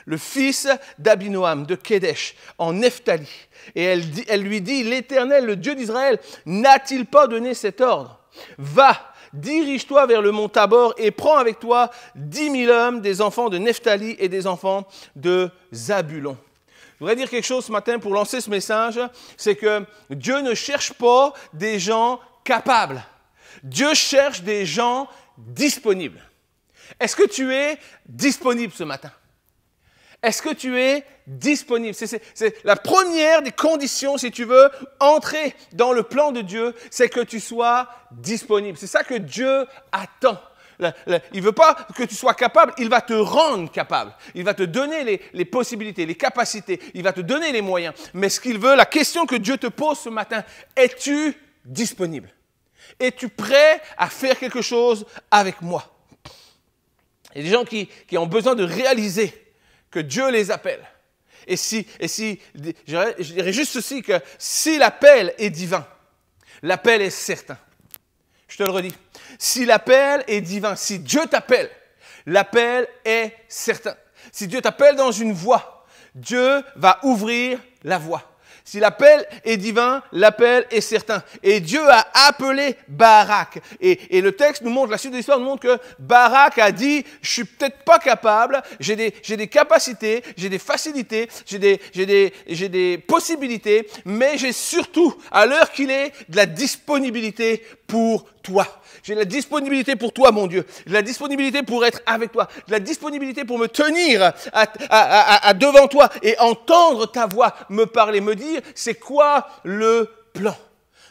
le fils d'Abinoam, de Kédesh, en Nephtali. Et elle lui dit, l'Éternel, le Dieu d'Israël, n'a-t-il pas donné cet ordre? Va, dirige-toi vers le mont Tabor et prends avec toi 10 000 hommes, des enfants de Nephtali et des enfants de Zabulon. Je voudrais dire quelque chose ce matin pour lancer ce message, c'est que Dieu ne cherche pas des gens capables. Dieu cherche des gens disponibles. Est-ce que tu es disponible ce matin? Est-ce que tu es disponible? C'est la première des conditions, si tu veux entrer dans le plan de Dieu, c'est que tu sois disponible. C'est ça que Dieu attend. Il ne veut pas que tu sois capable, il va te rendre capable. Il va te donner les possibilités, les capacités, il va te donner les moyens. Mais ce qu'il veut, la question que Dieu te pose ce matin, es-tu disponible? Es-tu prêt à faire quelque chose avec moi? Il y a des gens qui ont besoin de réaliser que Dieu les appelle. Et je dirais juste ceci, que si l'appel est divin, l'appel est certain. Je te le redis. Si l'appel est divin, si Dieu t'appelle, L'appel est certain. Si Dieu t'appelle dans une voie, Dieu va ouvrir la voie. Si l'appel est divin, l'appel est certain. Et Dieu a appelé Barak. Et le texte nous montre, la suite de l'histoire nous montre que Barak a dit, je suis peut-être pas capable, j'ai des capacités, j'ai des facilités, j'ai des possibilités, mais j'ai surtout, à l'heure qu'il est, de la disponibilité pour toi. J'ai de la disponibilité pour toi, mon Dieu. J'ai de la disponibilité pour être avec toi. J'ai de la disponibilité pour me tenir à devant toi et entendre ta voix me parler, me dire c'est quoi le plan.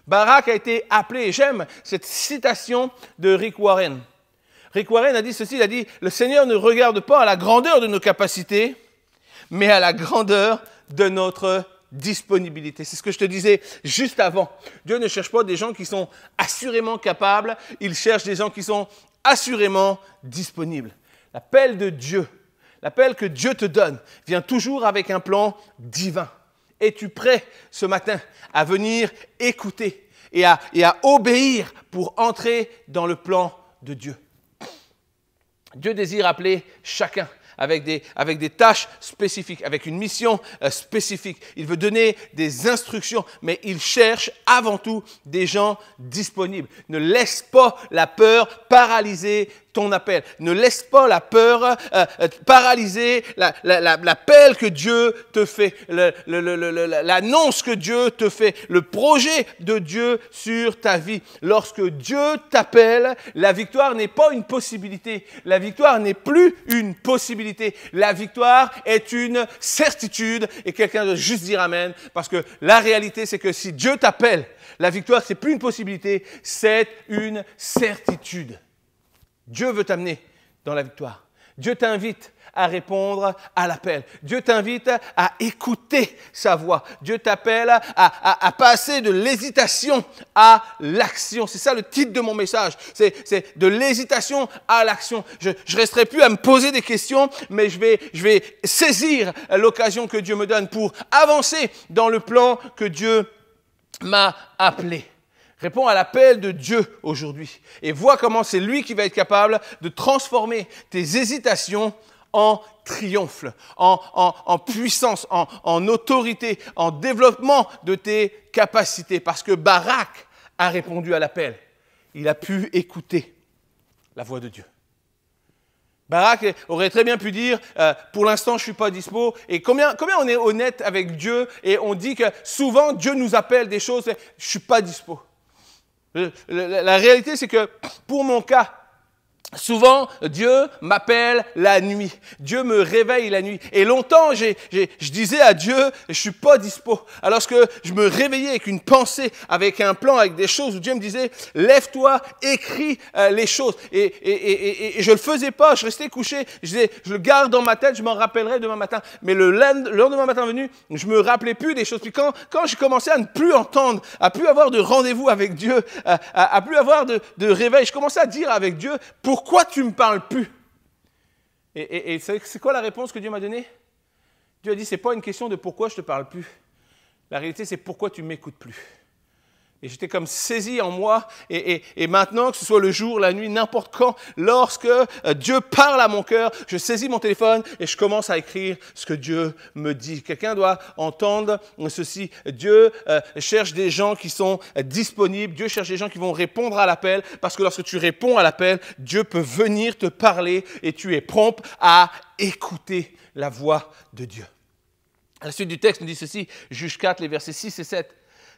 Barak a été appelé, et j'aime cette citation de Rick Warren. Rick Warren a dit ceci, il a dit « Le Seigneur ne regarde pas à la grandeur de nos capacités, mais à la grandeur de notre disponibilité. » C'est ce que je te disais juste avant. Dieu ne cherche pas des gens qui sont assurément capables, il cherche des gens qui sont assurément disponibles. L'appel de Dieu, l'appel que Dieu te donne, vient toujours avec un plan divin. Es-tu prêt ce matin à venir écouter et à obéir pour entrer dans le plan de Dieu? Dieu désire appeler chacun avec des tâches spécifiques, avec une mission spécifique. Il veut donner des instructions, mais il cherche avant tout des gens disponibles. Ne laisse pas la peur paralyser ton appel. Ne laisse pas la peur paralyser l'appel que Dieu te fait, l'annonce que Dieu te fait, le projet de Dieu sur ta vie. Lorsque Dieu t'appelle, la victoire n'est pas une possibilité. La victoire n'est plus une possibilité. La victoire est une certitude. Et quelqu'un doit juste dire amen, parce que la réalité, c'est que si Dieu t'appelle, la victoire, c'est plus une possibilité, c'est une certitude. Dieu veut t'amener dans la victoire. Dieu t'invite à répondre à l'appel. Dieu t'invite à écouter sa voix. Dieu t'appelle à passer de l'hésitation à l'action. C'est ça le titre de mon message. C'est de l'hésitation à l'action. Je ne resterai plus à me poser des questions, mais je vais saisir l'occasion que Dieu me donne pour avancer dans le plan que Dieu m'a appelé. Réponds à l'appel de Dieu aujourd'hui et vois comment c'est lui qui va être capable de transformer tes hésitations en triomphe, en puissance, en autorité, en développement de tes capacités. Parce que Barak a répondu à l'appel. Il a pu écouter la voix de Dieu. Barak aurait très bien pu dire pour l'instant je suis pas dispo. Et combien on est honnête avec Dieu et on dit que souvent Dieu nous appelle des choses, je suis pas dispo. La réalité, c'est que pour mon cas, souvent, Dieu m'appelle la nuit. Dieu me réveille la nuit. Et longtemps, je disais à Dieu, je suis pas dispo. Alors que je me réveillais avec une pensée, avec un plan, avec des choses où Dieu me disait, lève-toi, écris les choses. Et je le faisais pas, je restais couché. Je disais, je le garde dans ma tête, je m'en rappellerai demain matin. Mais le lendemain matin venu, je me rappelais plus des choses. Puis quand j'ai commencé à ne plus entendre, à plus avoir de rendez-vous avec Dieu, à plus avoir de réveil, je commençais à dire avec Dieu, pourquoi tu ne me parles plus? Et c'est quoi la réponse que Dieu m'a donnée? Dieu a dit, ce n'est pas une question de pourquoi je ne te parle plus. La réalité, c'est pourquoi tu ne m'écoutes plus. Et j'étais comme saisi en moi. Et maintenant, que ce soit le jour, la nuit, n'importe quand, lorsque Dieu parle à mon cœur, je saisis mon téléphone et je commence à écrire ce que Dieu me dit. Quelqu'un doit entendre ceci. Dieu cherche des gens qui sont disponibles. Dieu cherche des gens qui vont répondre à l'appel. Parce que lorsque tu réponds à l'appel, Dieu peut venir te parler et tu es prompt à écouter la voix de Dieu. À la suite du texte, nous dit ceci, Juge 4, les versets 6 et 7.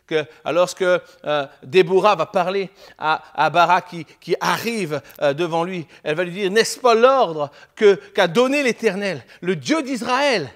Que lorsque Déborah va parler à Barak qui arrive devant lui, elle va lui dire, n'est-ce pas l'ordre qu'a donné l'Éternel, le Dieu d'Israël?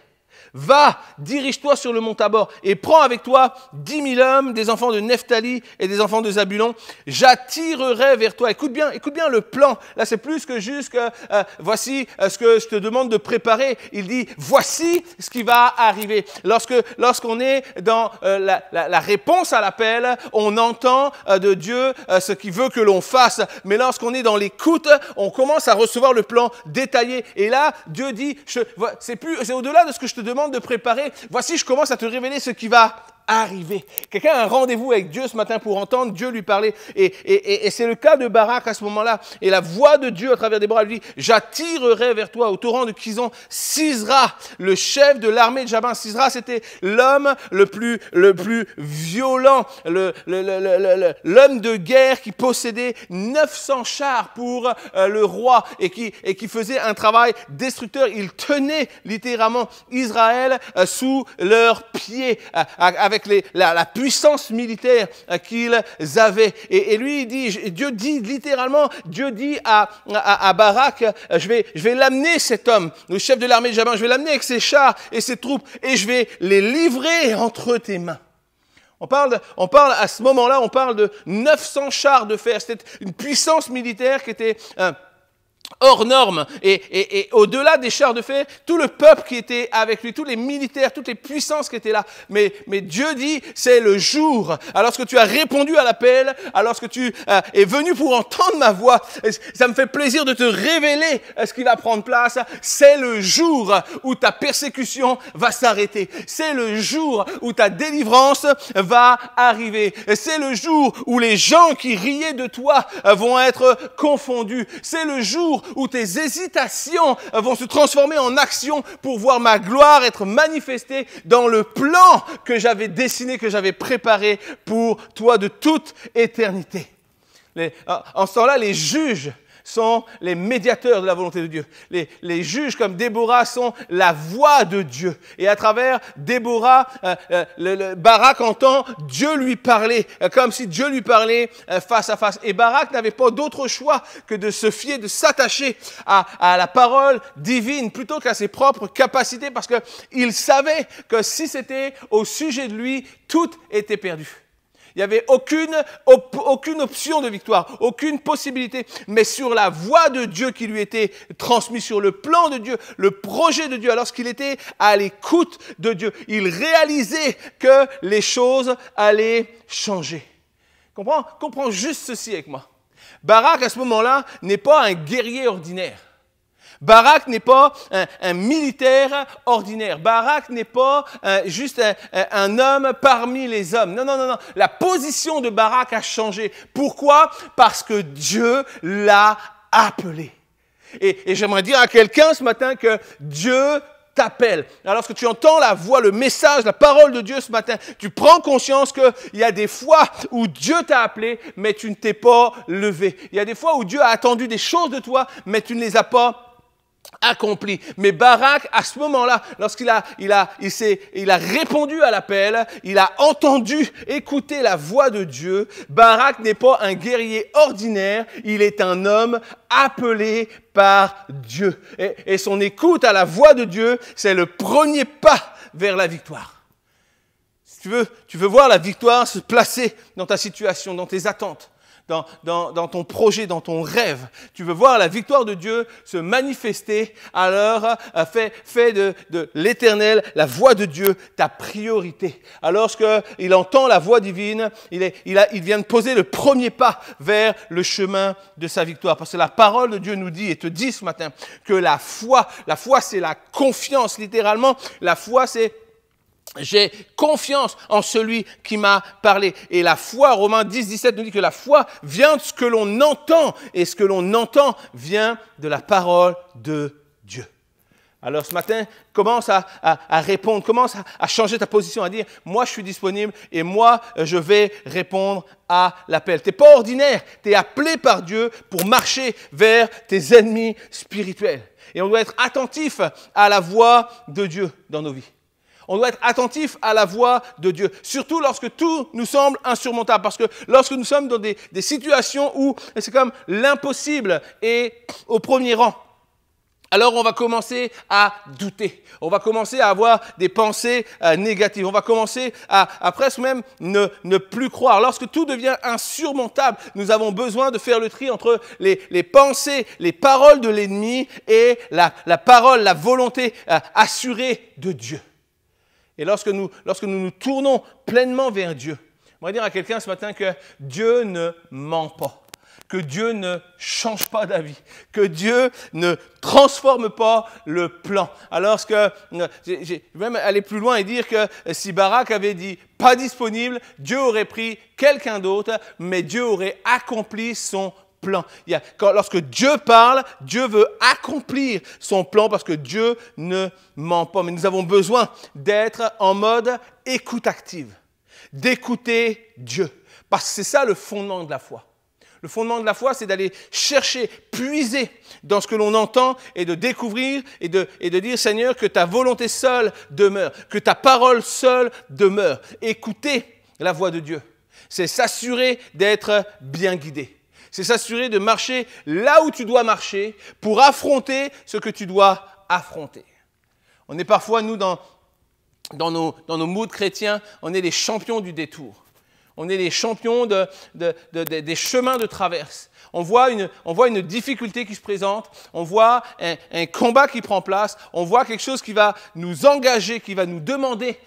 Va, dirige-toi sur le mont Tabor et prends avec toi 10 000 hommes, des enfants de Nephtali et des enfants de Zabulon. J'attirerai vers toi. Écoute bien le plan. Là, c'est plus que juste que voici ce que je te demande de préparer. Il dit, voici ce qui va arriver. Lorsqu'on est dans la réponse à l'appel, on entend de Dieu ce qu'il veut que l'on fasse. Mais lorsqu'on est dans l'écoute, on commence à recevoir le plan détaillé. Et là, Dieu dit, c'est au-delà de ce que je te demande de préparer. Voici, je commence à te révéler ce qui va arriver. Quelqu'un a un rendez-vous avec Dieu ce matin pour entendre Dieu lui parler. Et c'est le cas de Barak à ce moment-là. Et la voix de Dieu à travers Déborah lui dit, j'attirerai vers toi au torrent de Kison Sisera, le chef de l'armée de Jabin. Sisera, c'était l'homme le plus violent, l'homme de guerre qui possédait 900 chars pour le roi et qui faisait un travail destructeur. Il tenait littéralement Israël sous leurs pieds avec la puissance militaire qu'ils avaient. Et lui, il dit, Dieu dit littéralement, Dieu dit à Barak, je vais l'amener cet homme, le chef de l'armée de Jabin, je vais l'amener avec ses chars et ses troupes et je vais les livrer entre tes mains. On parle à ce moment-là, on parle de 900 chars de fer. C'était une puissance militaire qui était hors norme. Et au-delà des chars de fer, tout le peuple qui était avec lui, tous les militaires, toutes les puissances qui étaient là. Mais Dieu dit, c'est le jour. Alors que tu as répondu à l'appel, alors que tu es venu pour entendre ma voix, ça me fait plaisir de te révéler ce qui va prendre place. C'est le jour où ta persécution va s'arrêter. C'est le jour où ta délivrance va arriver. C'est le jour où les gens qui riaient de toi vont être confondus. C'est le jour où tes hésitations vont se transformer en action pour voir ma gloire être manifestée dans le plan que j'avais dessiné, que j'avais préparé pour toi de toute éternité. En ce temps-là, les juges sont les médiateurs de la volonté de Dieu. Les juges comme Déborah sont la voix de Dieu. Et à travers Déborah, Barak entend Dieu lui parler, comme si Dieu lui parlait face à face. Et Barak n'avait pas d'autre choix que de se fier, de s'attacher à la parole divine plutôt qu'à ses propres capacités, parce qu'il savait que si c'était au sujet de lui, tout était perdu. Il n'y avait aucune option de victoire, aucune possibilité. Mais sur la voix de Dieu qui lui était transmise, sur le plan de Dieu, le projet de Dieu, lorsqu'il était à l'écoute de Dieu, il réalisait que les choses allaient changer. Comprends juste ceci avec moi. Barak, à ce moment-là, n'est pas un guerrier ordinaire. Barak n'est pas un militaire ordinaire. Barak n'est pas juste un homme parmi les hommes. Non. La position de Barak a changé. Pourquoi? Parce que Dieu l'a appelé. Et j'aimerais dire à quelqu'un ce matin que Dieu t'appelle. Alors que tu entends la voix, le message, la parole de Dieu ce matin, tu prends conscience qu'il y a des fois où Dieu t'a appelé, mais tu ne t'es pas levé. Il y a des fois où Dieu a attendu des choses de toi, mais tu ne les as pas accompli. Mais Barak, à ce moment-là, lorsqu'il a répondu à l'appel, il a entendu, écouté la voix de Dieu. Barak n'est pas un guerrier ordinaire, il est un homme appelé par Dieu. Et son écoute à la voix de Dieu, c'est le premier pas vers la victoire. Si tu veux voir la victoire se placer dans ta situation, dans tes attentes, dans ton projet, dans ton rêve. Tu veux voir la victoire de Dieu se manifester, alors fais de l'Éternel, la voix de Dieu, ta priorité. Alors qu'il entend la voix divine, il vient de poser le premier pas vers le chemin de sa victoire. Parce que la parole de Dieu nous dit et te dit ce matin que la foi c'est la confiance, littéralement. La foi c'est j'ai confiance en celui qui m'a parlé. Et la foi, Romains 10, 17 nous dit que la foi vient de ce que l'on entend. Et ce que l'on entend vient de la parole de Dieu. Alors ce matin, commence à répondre, commence à changer ta position, à dire « Moi, je suis disponible et moi, je vais répondre à l'appel. » Tu n'es pas ordinaire, tu es appelé par Dieu pour marcher vers tes ennemis spirituels. Et on doit être attentif à la voix de Dieu dans nos vies. On doit être attentif à la voix de Dieu, surtout lorsque tout nous semble insurmontable. Parce que lorsque nous sommes dans des situations où c'est comme l'impossible est au premier rang, alors on va commencer à douter. On va commencer à avoir des pensées négatives. On va commencer à presque même ne plus croire. Lorsque tout devient insurmontable, nous avons besoin de faire le tri entre les pensées, les paroles de l'ennemi et la parole, la volonté assurée de Dieu. Et lorsque nous nous tournons pleinement vers Dieu, on va dire à quelqu'un ce matin que Dieu ne ment pas. que Dieu ne change pas d'avis, que Dieu ne transforme pas le plan. Alors que, je vais même aller plus loin et dire que si Barak avait dit pas disponible, Dieu aurait pris quelqu'un d'autre, mais Dieu aurait accompli son plan. Lorsque Dieu parle, Dieu veut accomplir son plan parce que Dieu ne ment pas. Mais nous avons besoin d'être en mode écoute active, d'écouter Dieu. Parce que c'est ça le fondement de la foi. Le fondement de la foi, c'est d'aller chercher, puiser dans ce que l'on entend et de découvrir et de dire, Seigneur, que ta volonté seule demeure, que ta parole seule demeure. Écouter la voix de Dieu, c'est s'assurer d'être bien guidé. C'est s'assurer de marcher là où tu dois marcher pour affronter ce que tu dois affronter. On est parfois, nous, dans nos moods chrétiens, on est les champions du détour. On est les champions des chemins de traverse. On voit une difficulté qui se présente, on voit un combat qui prend place, on voit quelque chose qui va nous engager, qui va nous demander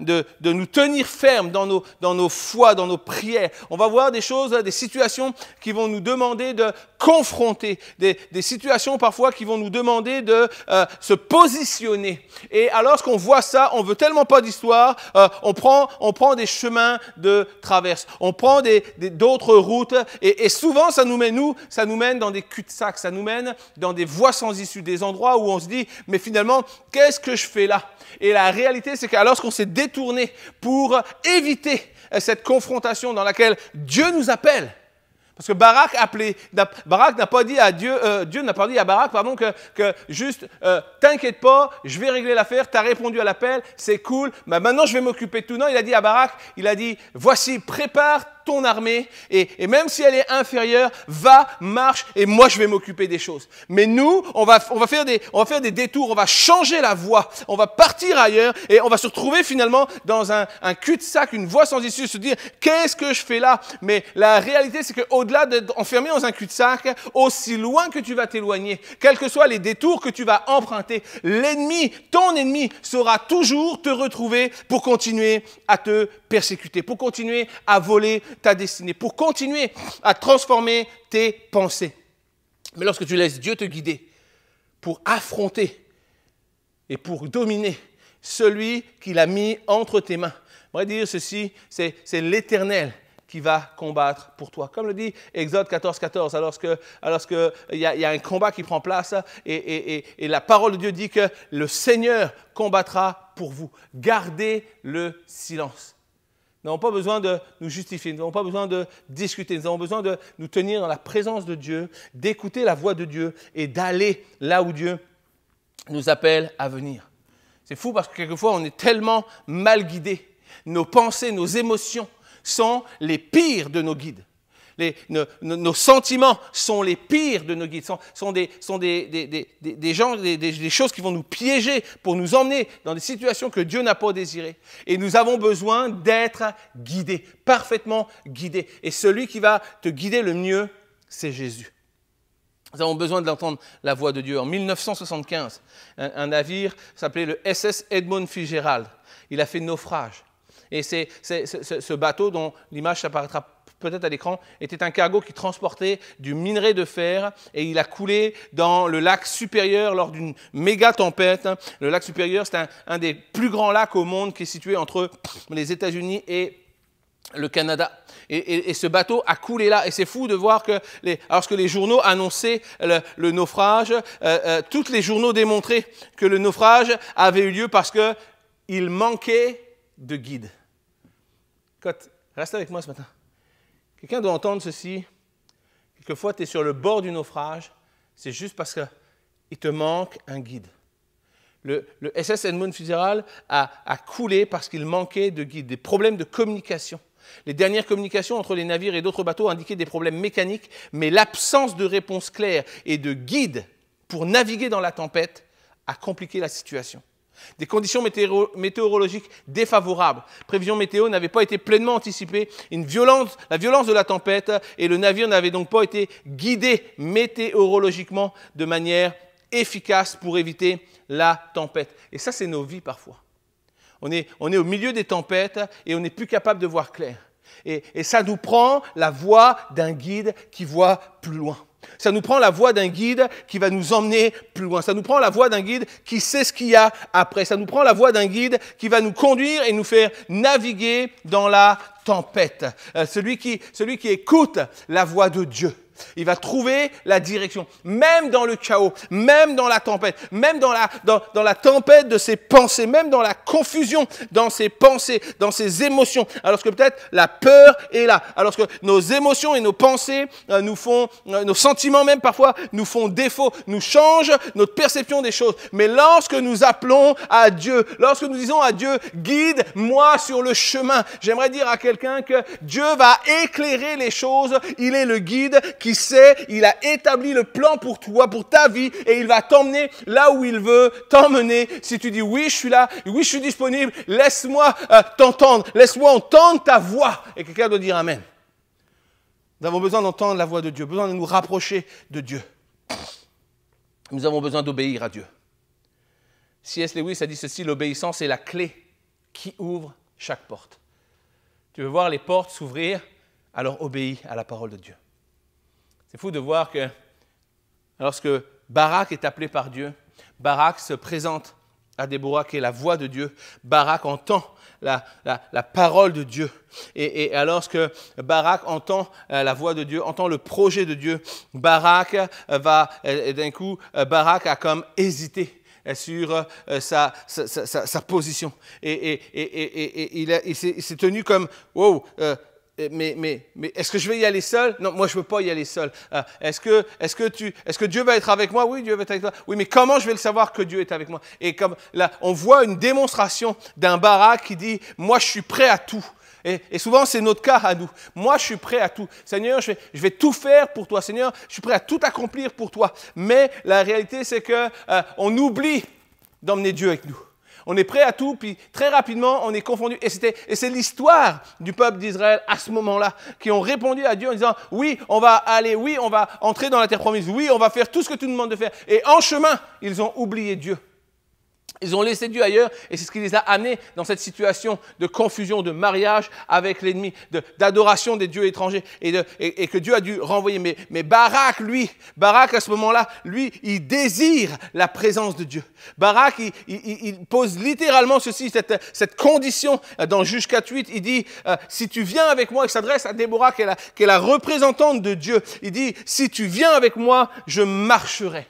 de nous tenir fermes dans nos foi, dans nos prières. On va voir des choses, des situations qui vont nous demander de confronter, des situations parfois qui vont nous demander de se positionner. Et alors qu'on voit ça, on veut tellement pas d'histoire, on prend des chemins de traverse, on prend d'autres routes et souvent ça nous mène dans des cul-de-sac, ça nous mène dans des voies sans issue, des endroits où on se dit, mais finalement, qu'est-ce que je fais là? Et la réalité, c'est que lorsqu'on s'est détourné pour éviter cette confrontation dans laquelle Dieu nous appelle, parce que Barak n'a pas dit à Dieu n'a pas dit à Barak, que juste, t'inquiète pas, je vais régler l'affaire, t'as répondu à l'appel, c'est cool, maintenant je vais m'occuper de tout. Non, il a dit à Barak, voici, prépare ton armée, et même si elle est inférieure, va, marche, et moi je vais m'occuper des choses. Mais nous, on va faire des détours, on va changer la voie, on va partir ailleurs, et on va se retrouver finalement dans un cul-de-sac, une voie sans issue, se dire, qu'est-ce que je fais là? Mais la réalité, c'est qu'au-delà d'être enfermé dans un cul-de-sac, aussi loin que tu vas t'éloigner, quels que soient les détours que tu vas emprunter, ton ennemi saura toujours te retrouver pour continuer à te persécuter, pour continuer à voler ta destinée, pour continuer à transformer tes pensées. Mais lorsque tu laisses Dieu te guider pour affronter et pour dominer celui qu'il a mis entre tes mains, on va dire ceci, c'est l'Éternel qui va combattre pour toi. Comme le dit Exode 14:14, alors qu'il y a un combat qui prend place et la parole de Dieu dit que le Seigneur combattra pour vous. Gardez le silence. Nous n'avons pas besoin de nous justifier, nous n'avons pas besoin de discuter, nous avons besoin de nous tenir dans la présence de Dieu, d'écouter la voix de Dieu et d'aller là où Dieu nous appelle à venir. C'est fou parce que quelquefois on est tellement mal guidés. Nos pensées, nos émotions sont les pires de nos guides. Nos sentiments sont les pires de nos guides, sont des choses qui vont nous piéger pour nous emmener dans des situations que Dieu n'a pas désirées. Et nous avons besoin d'être guidés, parfaitement guidés. Et celui qui va te guider le mieux, c'est Jésus. Nous avons besoin d'entendre la voix de Dieu. En 1975, un navire s'appelait le SS Edmund Fitzgerald. Il a fait naufrage. Et ce bateau, dont l'image apparaîtra peut-être à l'écran, était un cargo qui transportait du minerai de fer et il a coulé dans le lac Supérieur lors d'une méga tempête. Le lac Supérieur, c'est un des plus grands lacs au monde qui est situé entre les États-Unis et le Canada. Et ce bateau a coulé là. Et c'est fou de voir que lorsque les journaux annonçaient le naufrage, tous les journaux démontraient que le naufrage avait eu lieu parce qu'il manquait de guide. Reste avec moi ce matin. Quelqu'un doit entendre ceci. Quelquefois, tu es sur le bord du naufrage, c'est juste parce qu'il te manque un guide. Le SS Edmund Fitzgerald a coulé parce qu'il manquait de guide, des problèmes de communication. Les dernières communications entre les navires et d'autres bateaux indiquaient des problèmes mécaniques, mais l'absence de réponse claire et de guide pour naviguer dans la tempête a compliqué la situation. Des conditions météorologiques défavorables. Prévision météo n'avait pas été pleinement anticipée. La violence de la tempête et le navire n'avaient donc pas été guidés météorologiquement de manière efficace pour éviter la tempête. Et ça, c'est nos vies parfois. On est au milieu des tempêtes et on n'est plus capable de voir clair. Et ça nous prend la voie d'un guide qui voit plus loin. Ça nous prend la voie d'un guide qui va nous emmener plus loin. Ça nous prend la voie d'un guide qui sait ce qu'il y a après. Ça nous prend la voie d'un guide qui va nous conduire et nous faire naviguer dans la tempête. Celui qui écoute la voix de Dieu. Il va trouver la direction, même dans le chaos, même dans la tempête, même dans la tempête de ses pensées, même dans la confusion dans ses pensées, dans ses émotions. Alors que peut-être la peur est là, alors que nos émotions et nos pensées nos sentiments même parfois nous font défaut, nous changent notre perception des choses. Mais lorsque nous appelons à Dieu, lorsque nous disons à Dieu, guide-moi sur le chemin, j'aimerais dire à quelqu'un que Dieu va éclairer les choses. Il est le guide qui sait, il a établi le plan pour toi, pour ta vie, et il va t'emmener là où il veut t'emmener. Si tu dis oui, je suis là, oui, je suis disponible, laisse-moi t'entendre, laisse-moi entendre ta voix. Et quelqu'un doit dire amen. Nous avons besoin d'entendre la voix de Dieu, besoin de nous rapprocher de Dieu. Nous avons besoin d'obéir à Dieu. C.S. Lewis a dit ceci, l'obéissance est la clé qui ouvre chaque porte. Tu veux voir les portes s'ouvrir, alors obéis à la parole de Dieu. C'est fou de voir que lorsque Barak est appelé par Dieu, Barak se présente à Déborah qui est la voix de Dieu. Barak entend la parole de Dieu. Et alors que Barak entend la voix de Dieu, entend le projet de Dieu, Barak a comme hésité sur sa position. Et il s'est tenu comme « wow ». Mais est-ce que je vais y aller seul? Non, moi je ne veux pas y aller seul. Est-ce que Dieu va être avec moi? Oui, Dieu va être avec toi. Oui, mais comment je vais le savoir que Dieu est avec moi? Et comme là, on voit une démonstration d'un Barak qui dit, moi je suis prêt à tout. Et souvent, c'est notre cas à nous. Moi, je suis prêt à tout. Seigneur, je vais tout faire pour toi. Seigneur, je suis prêt à tout accomplir pour toi. Mais la réalité, c'est qu'on oublie d'emmener Dieu avec nous. On est prêt à tout, puis très rapidement, on est confondu. Et c'est l'histoire du peuple d'Israël à ce moment-là, qui ont répondu à Dieu en disant, oui, on va aller, oui, on va entrer dans la terre promise, oui, on va faire tout ce que tu nous demandes de faire. Et en chemin, ils ont oublié Dieu. Ils ont laissé Dieu ailleurs et c'est ce qui les a amenés dans cette situation de confusion, de mariage avec l'ennemi, d'adoration des dieux étrangers et que Dieu a dû renvoyer. Mais Barak à ce moment-là, lui, il désire la présence de Dieu. Barak, il pose littéralement ceci, cette condition dans Juge 4:8. Il dit, si tu viens avec moi, il s'adresse à Déborah qui est la représentante de Dieu. Il dit, si tu viens avec moi, je marcherai.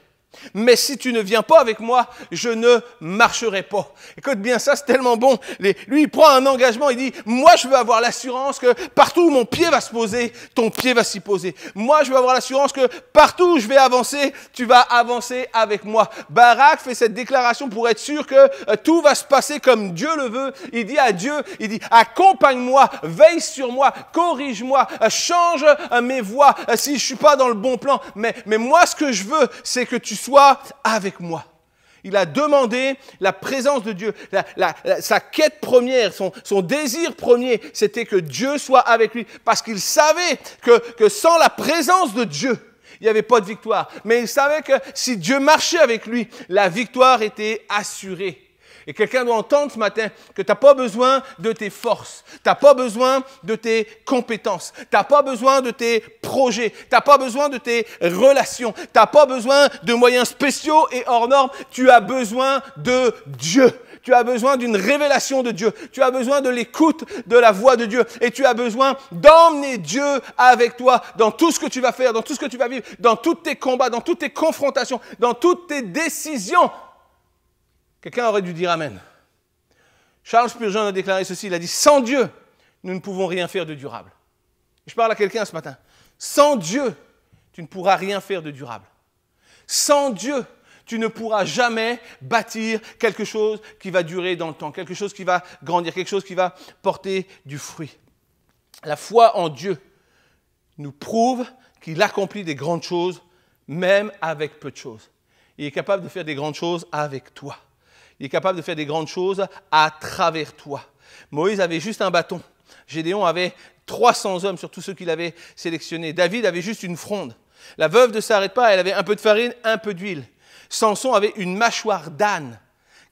Mais si tu ne viens pas avec moi, je ne marcherai pas. Écoute bien ça, c'est tellement bon. Lui, il prend un engagement, il dit, moi je veux avoir l'assurance que partout où mon pied va se poser, ton pied va s'y poser. Moi je veux avoir l'assurance que partout où je vais avancer, tu vas avancer avec moi. Barak fait cette déclaration pour être sûr que tout va se passer comme Dieu le veut. Il dit à Dieu, il dit, accompagne-moi, veille sur moi, corrige-moi, change mes voies si je suis pas dans le bon plan. Mais moi ce que je veux, c'est que tu sois avec moi. Il a demandé la présence de Dieu. Sa quête première, son désir premier, c'était que Dieu soit avec lui. Parce qu'il savait que sans la présence de Dieu, il n'y avait pas de victoire. Mais il savait que si Dieu marchait avec lui, la victoire était assurée. Et quelqu'un doit entendre ce matin que tu n'as pas besoin de tes forces, tu n'as pas besoin de tes compétences, tu n'as pas besoin de tes projets, tu n'as pas besoin de tes relations, tu n'as pas besoin de moyens spéciaux et hors normes, tu as besoin de Dieu. Tu as besoin d'une révélation de Dieu. Tu as besoin de l'écoute de la voix de Dieu. Et tu as besoin d'emmener Dieu avec toi dans tout ce que tu vas faire, dans tout ce que tu vas vivre, dans tous tes combats, dans toutes tes confrontations, dans toutes tes décisions. Quelqu'un aurait dû dire amen. Charles Spurgeon a déclaré ceci, il a dit, sans Dieu, nous ne pouvons rien faire de durable. Je parle à quelqu'un ce matin. Sans Dieu, tu ne pourras rien faire de durable. Sans Dieu, tu ne pourras jamais bâtir quelque chose qui va durer dans le temps, quelque chose qui va grandir, quelque chose qui va porter du fruit. La foi en Dieu nous prouve qu'il accomplit des grandes choses, même avec peu de choses. Il est capable de faire des grandes choses avec toi. Il est capable de faire des grandes choses à travers toi. Moïse avait juste un bâton. Gédéon avait 300 hommes sur tous ceux qu'il avait sélectionnés. David avait juste une fronde. La veuve ne s'arrête pas, elle avait un peu de farine, un peu d'huile. Samson avait une mâchoire d'âne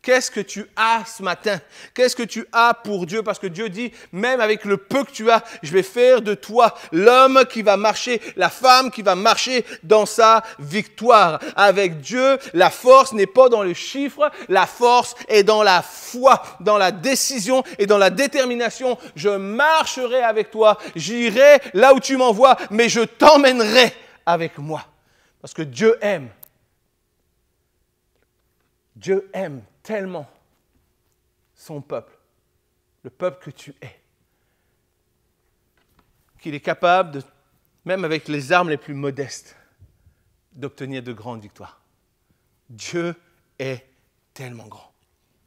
Qu'est-ce que tu as ce matin? Qu'est-ce que tu as pour Dieu? Parce que Dieu dit, même avec le peu que tu as, je vais faire de toi l'homme qui va marcher, la femme qui va marcher dans sa victoire. Avec Dieu, la force n'est pas dans le chiffre, la force est dans la foi, dans la décision et dans la détermination. Je marcherai avec toi, j'irai là où tu m'envoies, mais je t'emmènerai avec moi. Parce que Dieu aime. Dieu aime tellement son peuple, le peuple que tu es, qu'il est capable, même avec les armes les plus modestes, d'obtenir de grandes victoires. Dieu est tellement grand.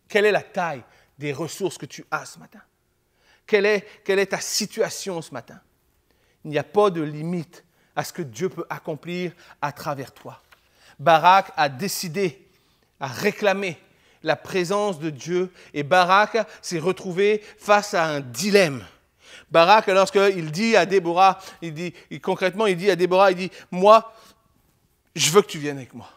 Quelle est la taille des ressources que tu as ce matin? Quelle est ta situation ce matin? Il n'y a pas de limite à ce que Dieu peut accomplir à travers toi. Barak a décidé, a réclamé la présence de Dieu et Barak s'est retrouvé face à un dilemme. Barak, lorsqu'il dit à Déborah, il dit à Déborah, il dit, moi, je veux que tu viennes avec moi.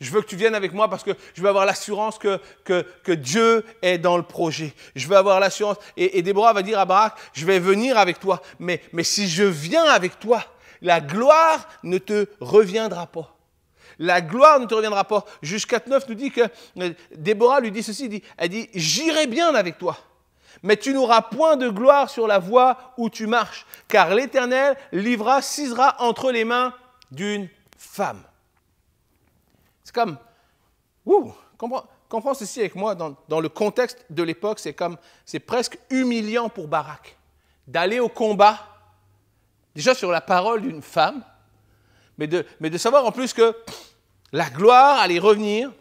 Je veux que tu viennes avec moi parce que je veux avoir l'assurance que Dieu est dans le projet. Je veux avoir l'assurance. Et Déborah va dire à Barak, je vais venir avec toi. Mais si je viens avec toi, la gloire ne te reviendra pas. La gloire ne te reviendra pas. Juge 4.9 nous dit que Déborah lui dit ceci, elle dit, j'irai bien avec toi. Mais tu n'auras point de gloire sur la voie où tu marches, car l'Éternel sisera entre les mains d'une femme. C'est comme, comprends ceci avec moi, dans le contexte de l'époque, c'est presque humiliant pour Barak d'aller au combat, déjà sur la parole d'une femme, mais de savoir en plus que la gloire allait revenir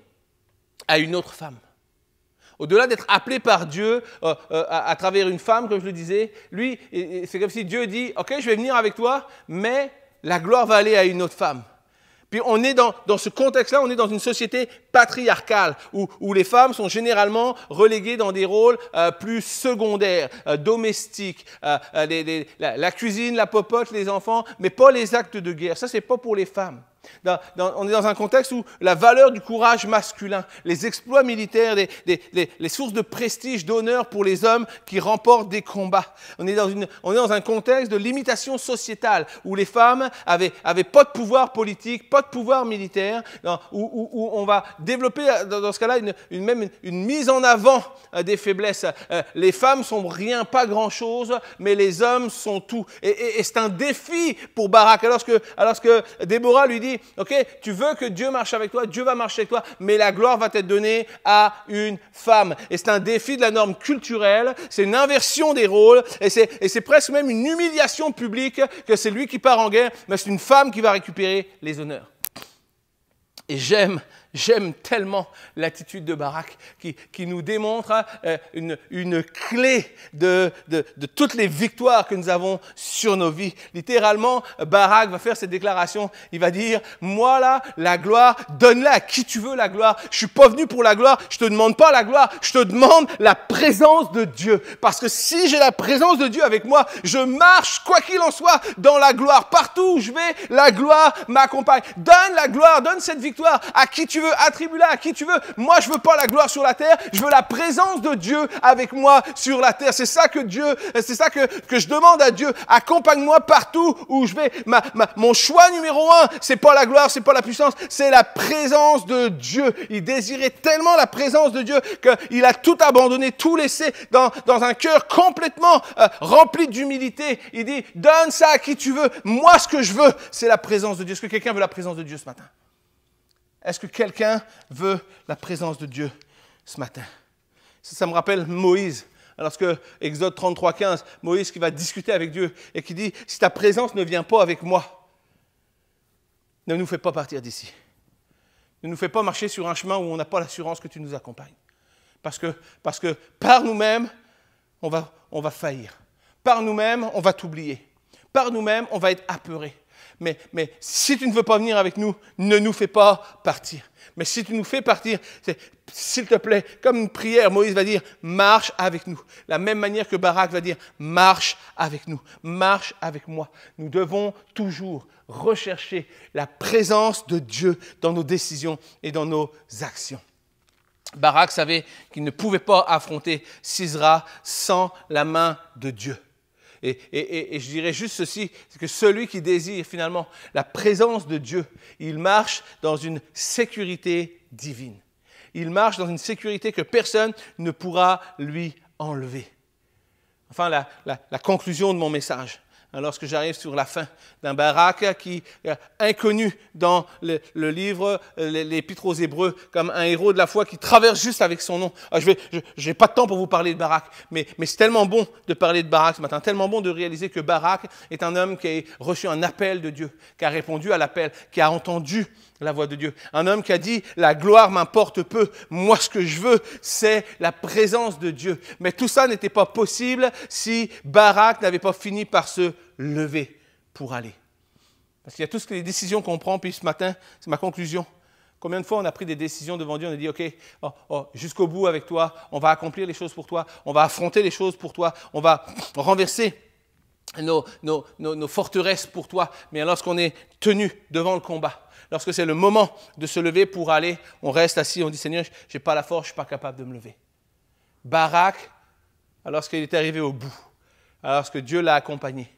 à une autre femme. Au-delà d'être appelé par Dieu à travers une femme, comme je le disais, lui, c'est comme si Dieu dit, ok, je vais venir avec toi, mais la gloire va aller à une autre femme. Puis on est dans ce contexte-là, on est dans une société patriarcale où les femmes sont généralement reléguées dans des rôles plus secondaires, domestiques, la cuisine, la popote, les enfants, mais pas les actes de guerre. Ça, c'est pas pour les femmes. On est dans un contexte où la valeur du courage masculin, les exploits militaires, les sources de prestige, d'honneur pour les hommes qui remportent des combats. On est dans un contexte de limitation sociétale où les femmes avaient pas de pouvoir politique, pas de pouvoir militaire, où on va développer dans ce cas-là même une mise en avant des faiblesses. Les femmes sont rien, pas grand-chose, mais les hommes sont tout. Et c'est un défi pour Barak. Alors que Déborah lui dit, ok, tu veux que Dieu marche avec toi, Dieu va marcher avec toi, mais la gloire va être donnée à une femme. Et c'est un défi de la norme culturelle, c'est une inversion des rôles, et c'est presque même une humiliation publique que c'est lui qui part en guerre, mais c'est une femme qui va récupérer les honneurs. Et j'aime tellement l'attitude de Barak qui nous démontre une clé de toutes les victoires que nous avons sur nos vies. Littéralement, Barak va faire cette déclaration. Il va dire, moi là, la gloire, donne-la à qui tu veux la gloire. Je suis pas venu pour la gloire. Je te demande pas la gloire. Je te demande la présence de Dieu. Parce que si j'ai la présence de Dieu avec moi, je marche, quoi qu'il en soit, dans la gloire. Partout où je vais, la gloire m'accompagne. Donne la gloire, donne cette victoire à qui tu veux. Attribue-la à qui tu veux. Moi, je veux pas la gloire sur la terre. Je veux la présence de Dieu avec moi sur la terre. C'est ça que je demande à Dieu. Accompagne-moi partout où je vais. Mon choix numéro 1, c'est pas la gloire, c'est pas la puissance, c'est la présence de Dieu. Il désirait tellement la présence de Dieu qu'il a tout abandonné, tout laissé dans un cœur complètement rempli d'humilité. Il dit, donne ça à qui tu veux. Moi, ce que je veux, c'est la présence de Dieu. Est-ce que quelqu'un veut la présence de Dieu ce matin? Est-ce que quelqu'un veut la présence de Dieu ce matin? Ça me rappelle Moïse. Lorsque Exode 33:15, Moïse qui va discuter avec Dieu et qui dit, si ta présence ne vient pas avec moi, ne nous fais pas partir d'ici. Ne nous fais pas marcher sur un chemin où on n'a pas l'assurance que tu nous accompagnes. Parce que par nous-mêmes, on va faillir. Par nous-mêmes, on va t'oublier. Par nous-mêmes, on va être apeurés. Mais si tu ne veux pas venir avec nous, ne nous fais pas partir. Mais si tu nous fais partir, s'il te plaît, comme une prière, Moïse va dire, marche avec nous. La même manière que Barak va dire, marche avec nous, marche avec moi. Nous devons toujours rechercher la présence de Dieu dans nos décisions et dans nos actions. Barak savait qu'il ne pouvait pas affronter Sisera sans la main de Dieu. Et je dirais juste ceci, c'est que celui qui désire finalement la présence de Dieu, il marche dans une sécurité divine. Il marche dans une sécurité que personne ne pourra lui enlever. Enfin, la conclusion de mon message, lorsque j'arrive sur la fin d'un Barak qui est inconnu dans le livre, l'Épître aux Hébreux, comme un héros de la foi qui traverse juste avec son nom. Je n'ai pas de temps pour vous parler de Barak, mais c'est tellement bon de parler de Barak ce matin, tellement bon de réaliser que Barak est un homme qui a reçu un appel de Dieu, qui a répondu à l'appel, qui a entendu la voix de Dieu. Un homme qui a dit « La gloire m'importe peu, moi ce que je veux, c'est la présence de Dieu. » Mais tout ça n'était pas possible si Barak n'avait pas fini par se lever pour aller. Parce qu'il y a toutes les décisions qu'on prend, puis ce matin, c'est ma conclusion. Combien de fois on a pris des décisions devant Dieu, on a dit « Ok, jusqu'au bout avec toi, on va accomplir les choses pour toi, on va affronter les choses pour toi, on va renverser nos forteresses pour toi. » Mais lorsqu'on est tenu devant le combat, lorsque c'est le moment de se lever pour aller, on reste assis, on dit « Seigneur, je n'ai pas la force, je ne suis pas capable de me lever. » Barak, lorsqu'il est arrivé au bout, alors que Dieu l'a accompagné,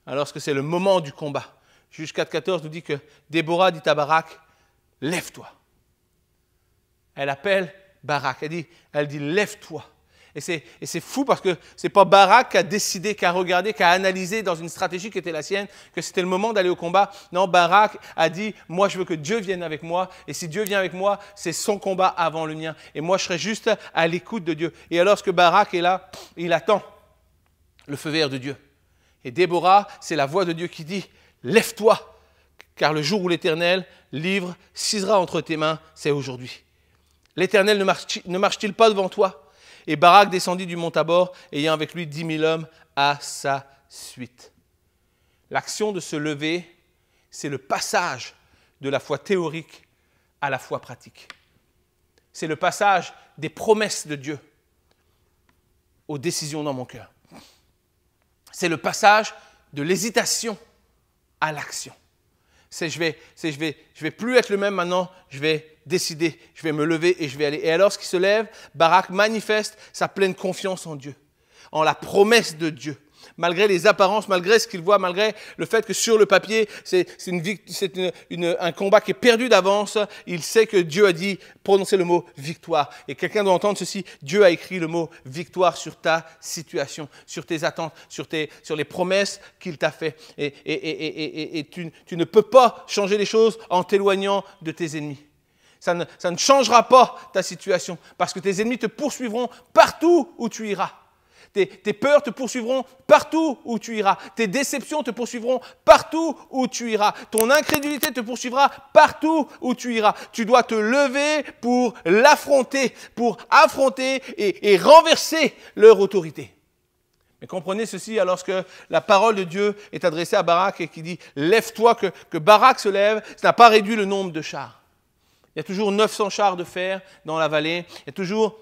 alors que c'est le moment du combat, Juge 4,14 nous dit que Déborah dit à Barak, « Lève-toi. » Elle appelle Barak, elle dit « Lève-toi. » Et c'est fou parce que ce n'est pas Barak qui a décidé, qui a regardé, qui a analysé dans une stratégie qui était la sienne, que c'était le moment d'aller au combat. Non, Barak a dit, moi je veux que Dieu vienne avec moi, et si Dieu vient avec moi, c'est son combat avant le mien. Et moi je serai juste à l'écoute de Dieu. Et alors que Barak est là, il attend le feu vert de Dieu. Et Déborah, c'est la voix de Dieu qui dit, lève-toi, car le jour où l'Éternel livre Sisera entre tes mains, c'est aujourd'hui. L'Éternel ne marche-t-il pas devant toi? Et Barak descendit du mont Tabor, ayant avec lui 10 000 hommes à sa suite. L'action de se lever, c'est le passage de la foi théorique à la foi pratique. C'est le passage des promesses de Dieu aux décisions dans mon cœur. C'est le passage de l'hésitation à l'action. Je vais plus être le même maintenant, je vais décider, je vais me lever et je vais aller. Et alors, qu'il se lève, Barak manifeste sa pleine confiance en Dieu, en la promesse de Dieu. Malgré les apparences, malgré ce qu'il voit, malgré le fait que sur le papier, c'est un combat qui est perdu d'avance, il sait que Dieu a dit, prononcer le mot victoire. Et quelqu'un doit entendre ceci, Dieu a écrit le mot victoire sur ta situation, sur tes attentes, sur les promesses qu'il t'a fait. Et tu ne peux pas changer les choses en t'éloignant de tes ennemis. Ça ne changera pas ta situation, parce que tes ennemis te poursuivront partout où tu iras. Tes peurs te poursuivront partout où tu iras. Tes déceptions te poursuivront partout où tu iras. Ton incrédulité te poursuivra partout où tu iras. Tu dois te lever pour l'affronter, pour affronter et renverser leur autorité. Mais comprenez ceci, alors que la parole de Dieu est adressée à Barak et qui dit « Lève-toi », que Barak se lève, ça n'a pas réduit le nombre de chars. Il y a toujours 900 chars de fer dans la vallée. Il y a toujours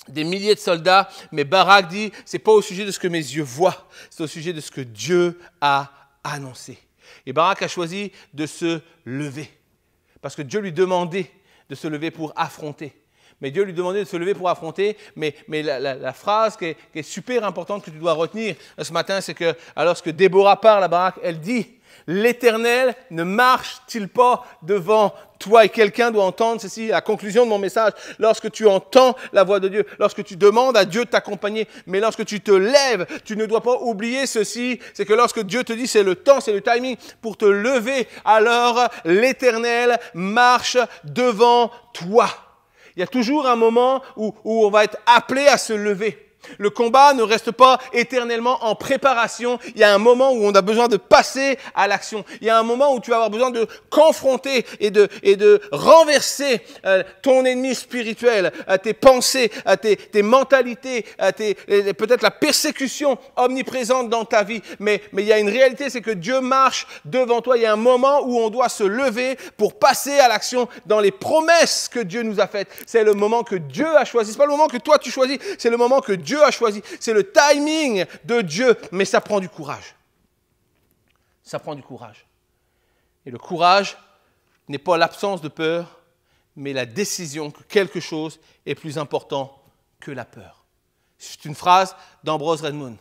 des milliers de soldats, mais Barak dit, c'est pas au sujet de ce que mes yeux voient, c'est au sujet de ce que Dieu a annoncé. Et Barak a choisi de se lever, parce que Dieu lui demandait de se lever pour affronter. Mais Dieu lui demandait de se lever pour affronter, mais la phrase qui est super importante que tu dois retenir ce matin, c'est que lorsque Déborah parle à Barak, elle dit, l'Éternel ne marche-t-il pas devant toi? Et quelqu'un doit entendre ceci, la conclusion de mon message. Lorsque tu entends la voix de Dieu, lorsque tu demandes à Dieu de t'accompagner, mais lorsque tu te lèves, tu ne dois pas oublier ceci, c'est que lorsque Dieu te dit c'est le temps, c'est le timing pour te lever, alors l'Éternel marche devant toi. Il y a toujours un moment où on va être appelé à se lever. Le combat ne reste pas éternellement en préparation. Il y a un moment où on a besoin de passer à l'action. Il y a un moment où tu vas avoir besoin de confronter et de renverser ton ennemi spirituel, tes pensées, tes mentalités, peut-être la persécution omniprésente dans ta vie. Mais il y a une réalité, c'est que Dieu marche devant toi. Il y a un moment où on doit se lever pour passer à l'action dans les promesses que Dieu nous a faites. C'est le moment que Dieu a choisi. Ce n'est pas le moment que toi tu choisis, c'est le moment que Dieu a choisi. C'est le timing de Dieu, mais ça prend du courage. Ça prend du courage. Et le courage n'est pas l'absence de peur, mais la décision que quelque chose est plus important que la peur. C'est une phrase d'Ambrose Redmond.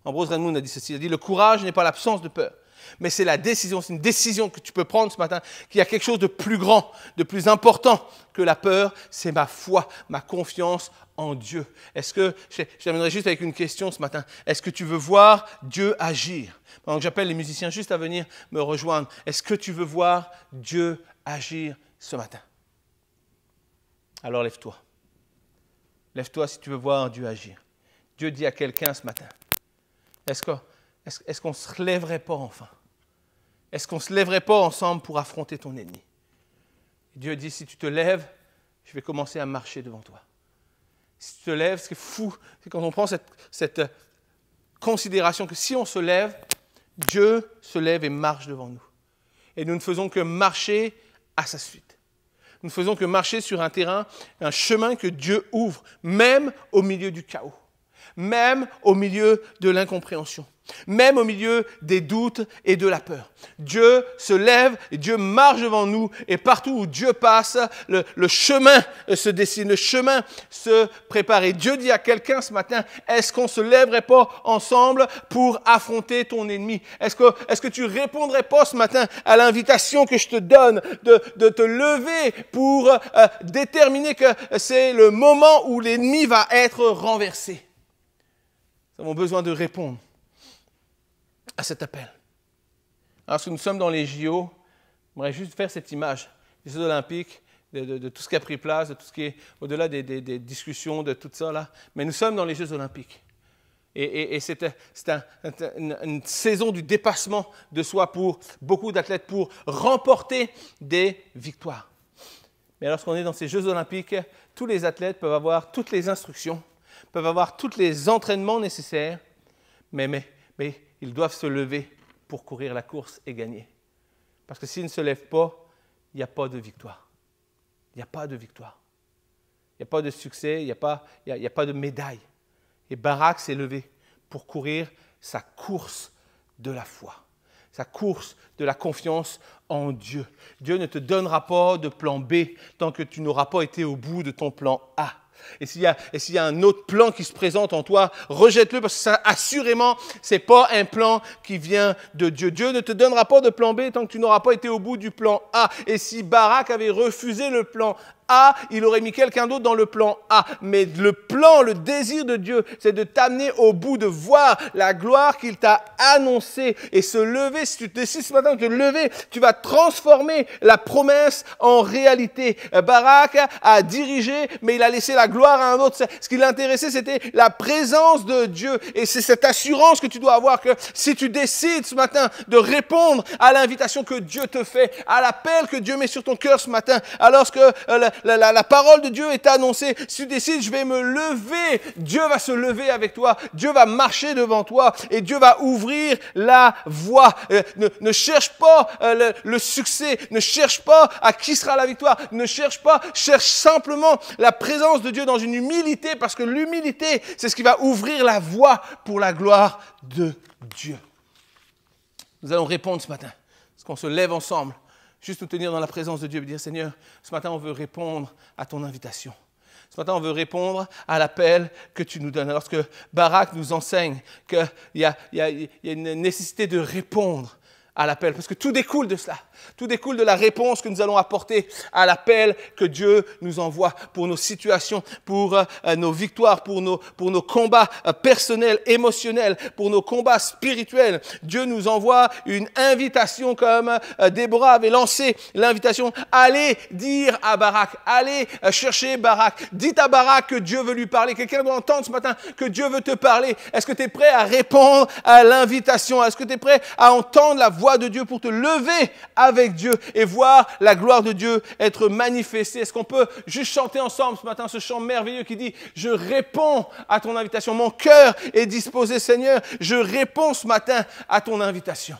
Ambrose Redmond a dit ceci, il a dit « Le courage n'est pas l'absence de peur, mais c'est la décision, c'est une décision que tu peux prendre ce matin, qu'il y a quelque chose de plus grand, de plus important que la peur, c'est ma foi, ma confiance en Dieu. » Est-ce que, je terminerai juste avec une question ce matin, est-ce que tu veux voir Dieu agir? Pendant que j'appelle les musiciens juste à venir me rejoindre, est-ce que tu veux voir Dieu agir ce matin? Alors lève-toi. Lève-toi si tu veux voir Dieu agir. Dieu dit à quelqu'un ce matin, est-ce qu'on ne se lèverait pas enfin? Est-ce qu'on ne se lèverait pas ensemble pour affronter ton ennemi? Dieu dit, si tu te lèves, je vais commencer à marcher devant toi. Si tu te lèves, ce qui est fou, c'est quand on prend cette considération que si on se lève, Dieu se lève et marche devant nous. Et nous ne faisons que marcher à sa suite. Nous ne faisons que marcher sur un terrain, un chemin que Dieu ouvre, même au milieu du chaos, même au milieu de l'incompréhension, même au milieu des doutes et de la peur. Dieu se lève et Dieu marche devant nous et partout où Dieu passe, le chemin se dessine, le chemin se prépare. Et Dieu dit à quelqu'un ce matin, est-ce qu'on ne se lèverait pas ensemble pour affronter ton ennemi? Est-ce que tu répondrais pas ce matin à l'invitation que je te donne de te lever pour déterminer que c'est le moment où l'ennemi va être renversé? Nous avons besoin de répondre à cet appel. Alors, que nous sommes dans les JO, j'aimerais juste faire cette image des Jeux Olympiques, de tout ce qui a pris place, de tout ce qui est au-delà des discussions, de tout ça là. Mais nous sommes dans les Jeux Olympiques. Et c'est une saison du dépassement de soi pour beaucoup d'athlètes, pour remporter des victoires. Mais lorsqu'on est dans ces Jeux Olympiques, tous les athlètes peuvent avoir toutes les instructions, peuvent avoir tous les entraînements nécessaires, mais ils doivent se lever pour courir la course et gagner. Parce que s'ils ne se lèvent pas, il n'y a pas de victoire. Il n'y a pas de victoire. Il n'y a pas de succès, il n'y a pas de médaille. Et Barak s'est levé pour courir sa course de la foi, sa course de la confiance en Dieu. Dieu ne te donnera pas de plan B tant que tu n'auras pas été au bout de ton plan A. Et s'il y a un autre plan qui se présente en toi, rejette-le parce que ça, assurément, ce n'est pas un plan qui vient de Dieu. Dieu ne te donnera pas de plan B tant que tu n'auras pas été au bout du plan A. Et si Barak avait refusé le plan A, il aurait mis quelqu'un d'autre dans le plan A. Mais le plan, le désir de Dieu, c'est de t'amener au bout, de voir la gloire qu'il t'a annoncée et se lever. Si tu décides ce matin de te lever, tu vas transformer la promesse en réalité. Barak a dirigé, mais il a laissé la gloire à un autre. Ce qui l'intéressait, c'était la présence de Dieu. Et c'est cette assurance que tu dois avoir que si tu décides ce matin de répondre à l'invitation que Dieu te fait, à l'appel que Dieu met sur ton cœur ce matin, alors que la parole de Dieu est annoncée, si tu décides, je vais me lever, Dieu va se lever avec toi, Dieu va marcher devant toi et Dieu va ouvrir la voie. Ne cherche pas le succès, ne cherche pas à qui sera la victoire, ne cherche pas, cherche simplement la présence de Dieu dans une humilité, parce que l'humilité, c'est ce qui va ouvrir la voie pour la gloire de Dieu. Nous allons répondre ce matin, parce qu'on se lève ensemble, juste nous tenir dans la présence de Dieu et dire, Seigneur, ce matin, on veut répondre à ton invitation. Ce matin, on veut répondre à l'appel que tu nous donnes. Alors que Barak nous enseigne qu'il y a une nécessité de répondre à l'appel, parce que tout découle de cela. Tout découle de la réponse que nous allons apporter à l'appel que Dieu nous envoie pour nos situations, pour nos victoires, pour nos combats personnels, émotionnels, pour nos combats spirituels. Dieu nous envoie une invitation comme Déborah avait lancé l'invitation. Allez dire à Barak, allez chercher Barak. Dites à Barak que Dieu veut lui parler. Quelqu'un doit entendre ce matin que Dieu veut te parler. Est-ce que tu es prêt à répondre à l'invitation? Est-ce que tu es prêt à entendre la voix de Dieu pour te lever avec Dieu et voir la gloire de Dieu être manifestée? Est-ce qu'on peut juste chanter ensemble ce matin ce chant merveilleux qui dit « Je réponds à ton invitation, mon cœur est disposé Seigneur, je réponds ce matin à ton invitation ».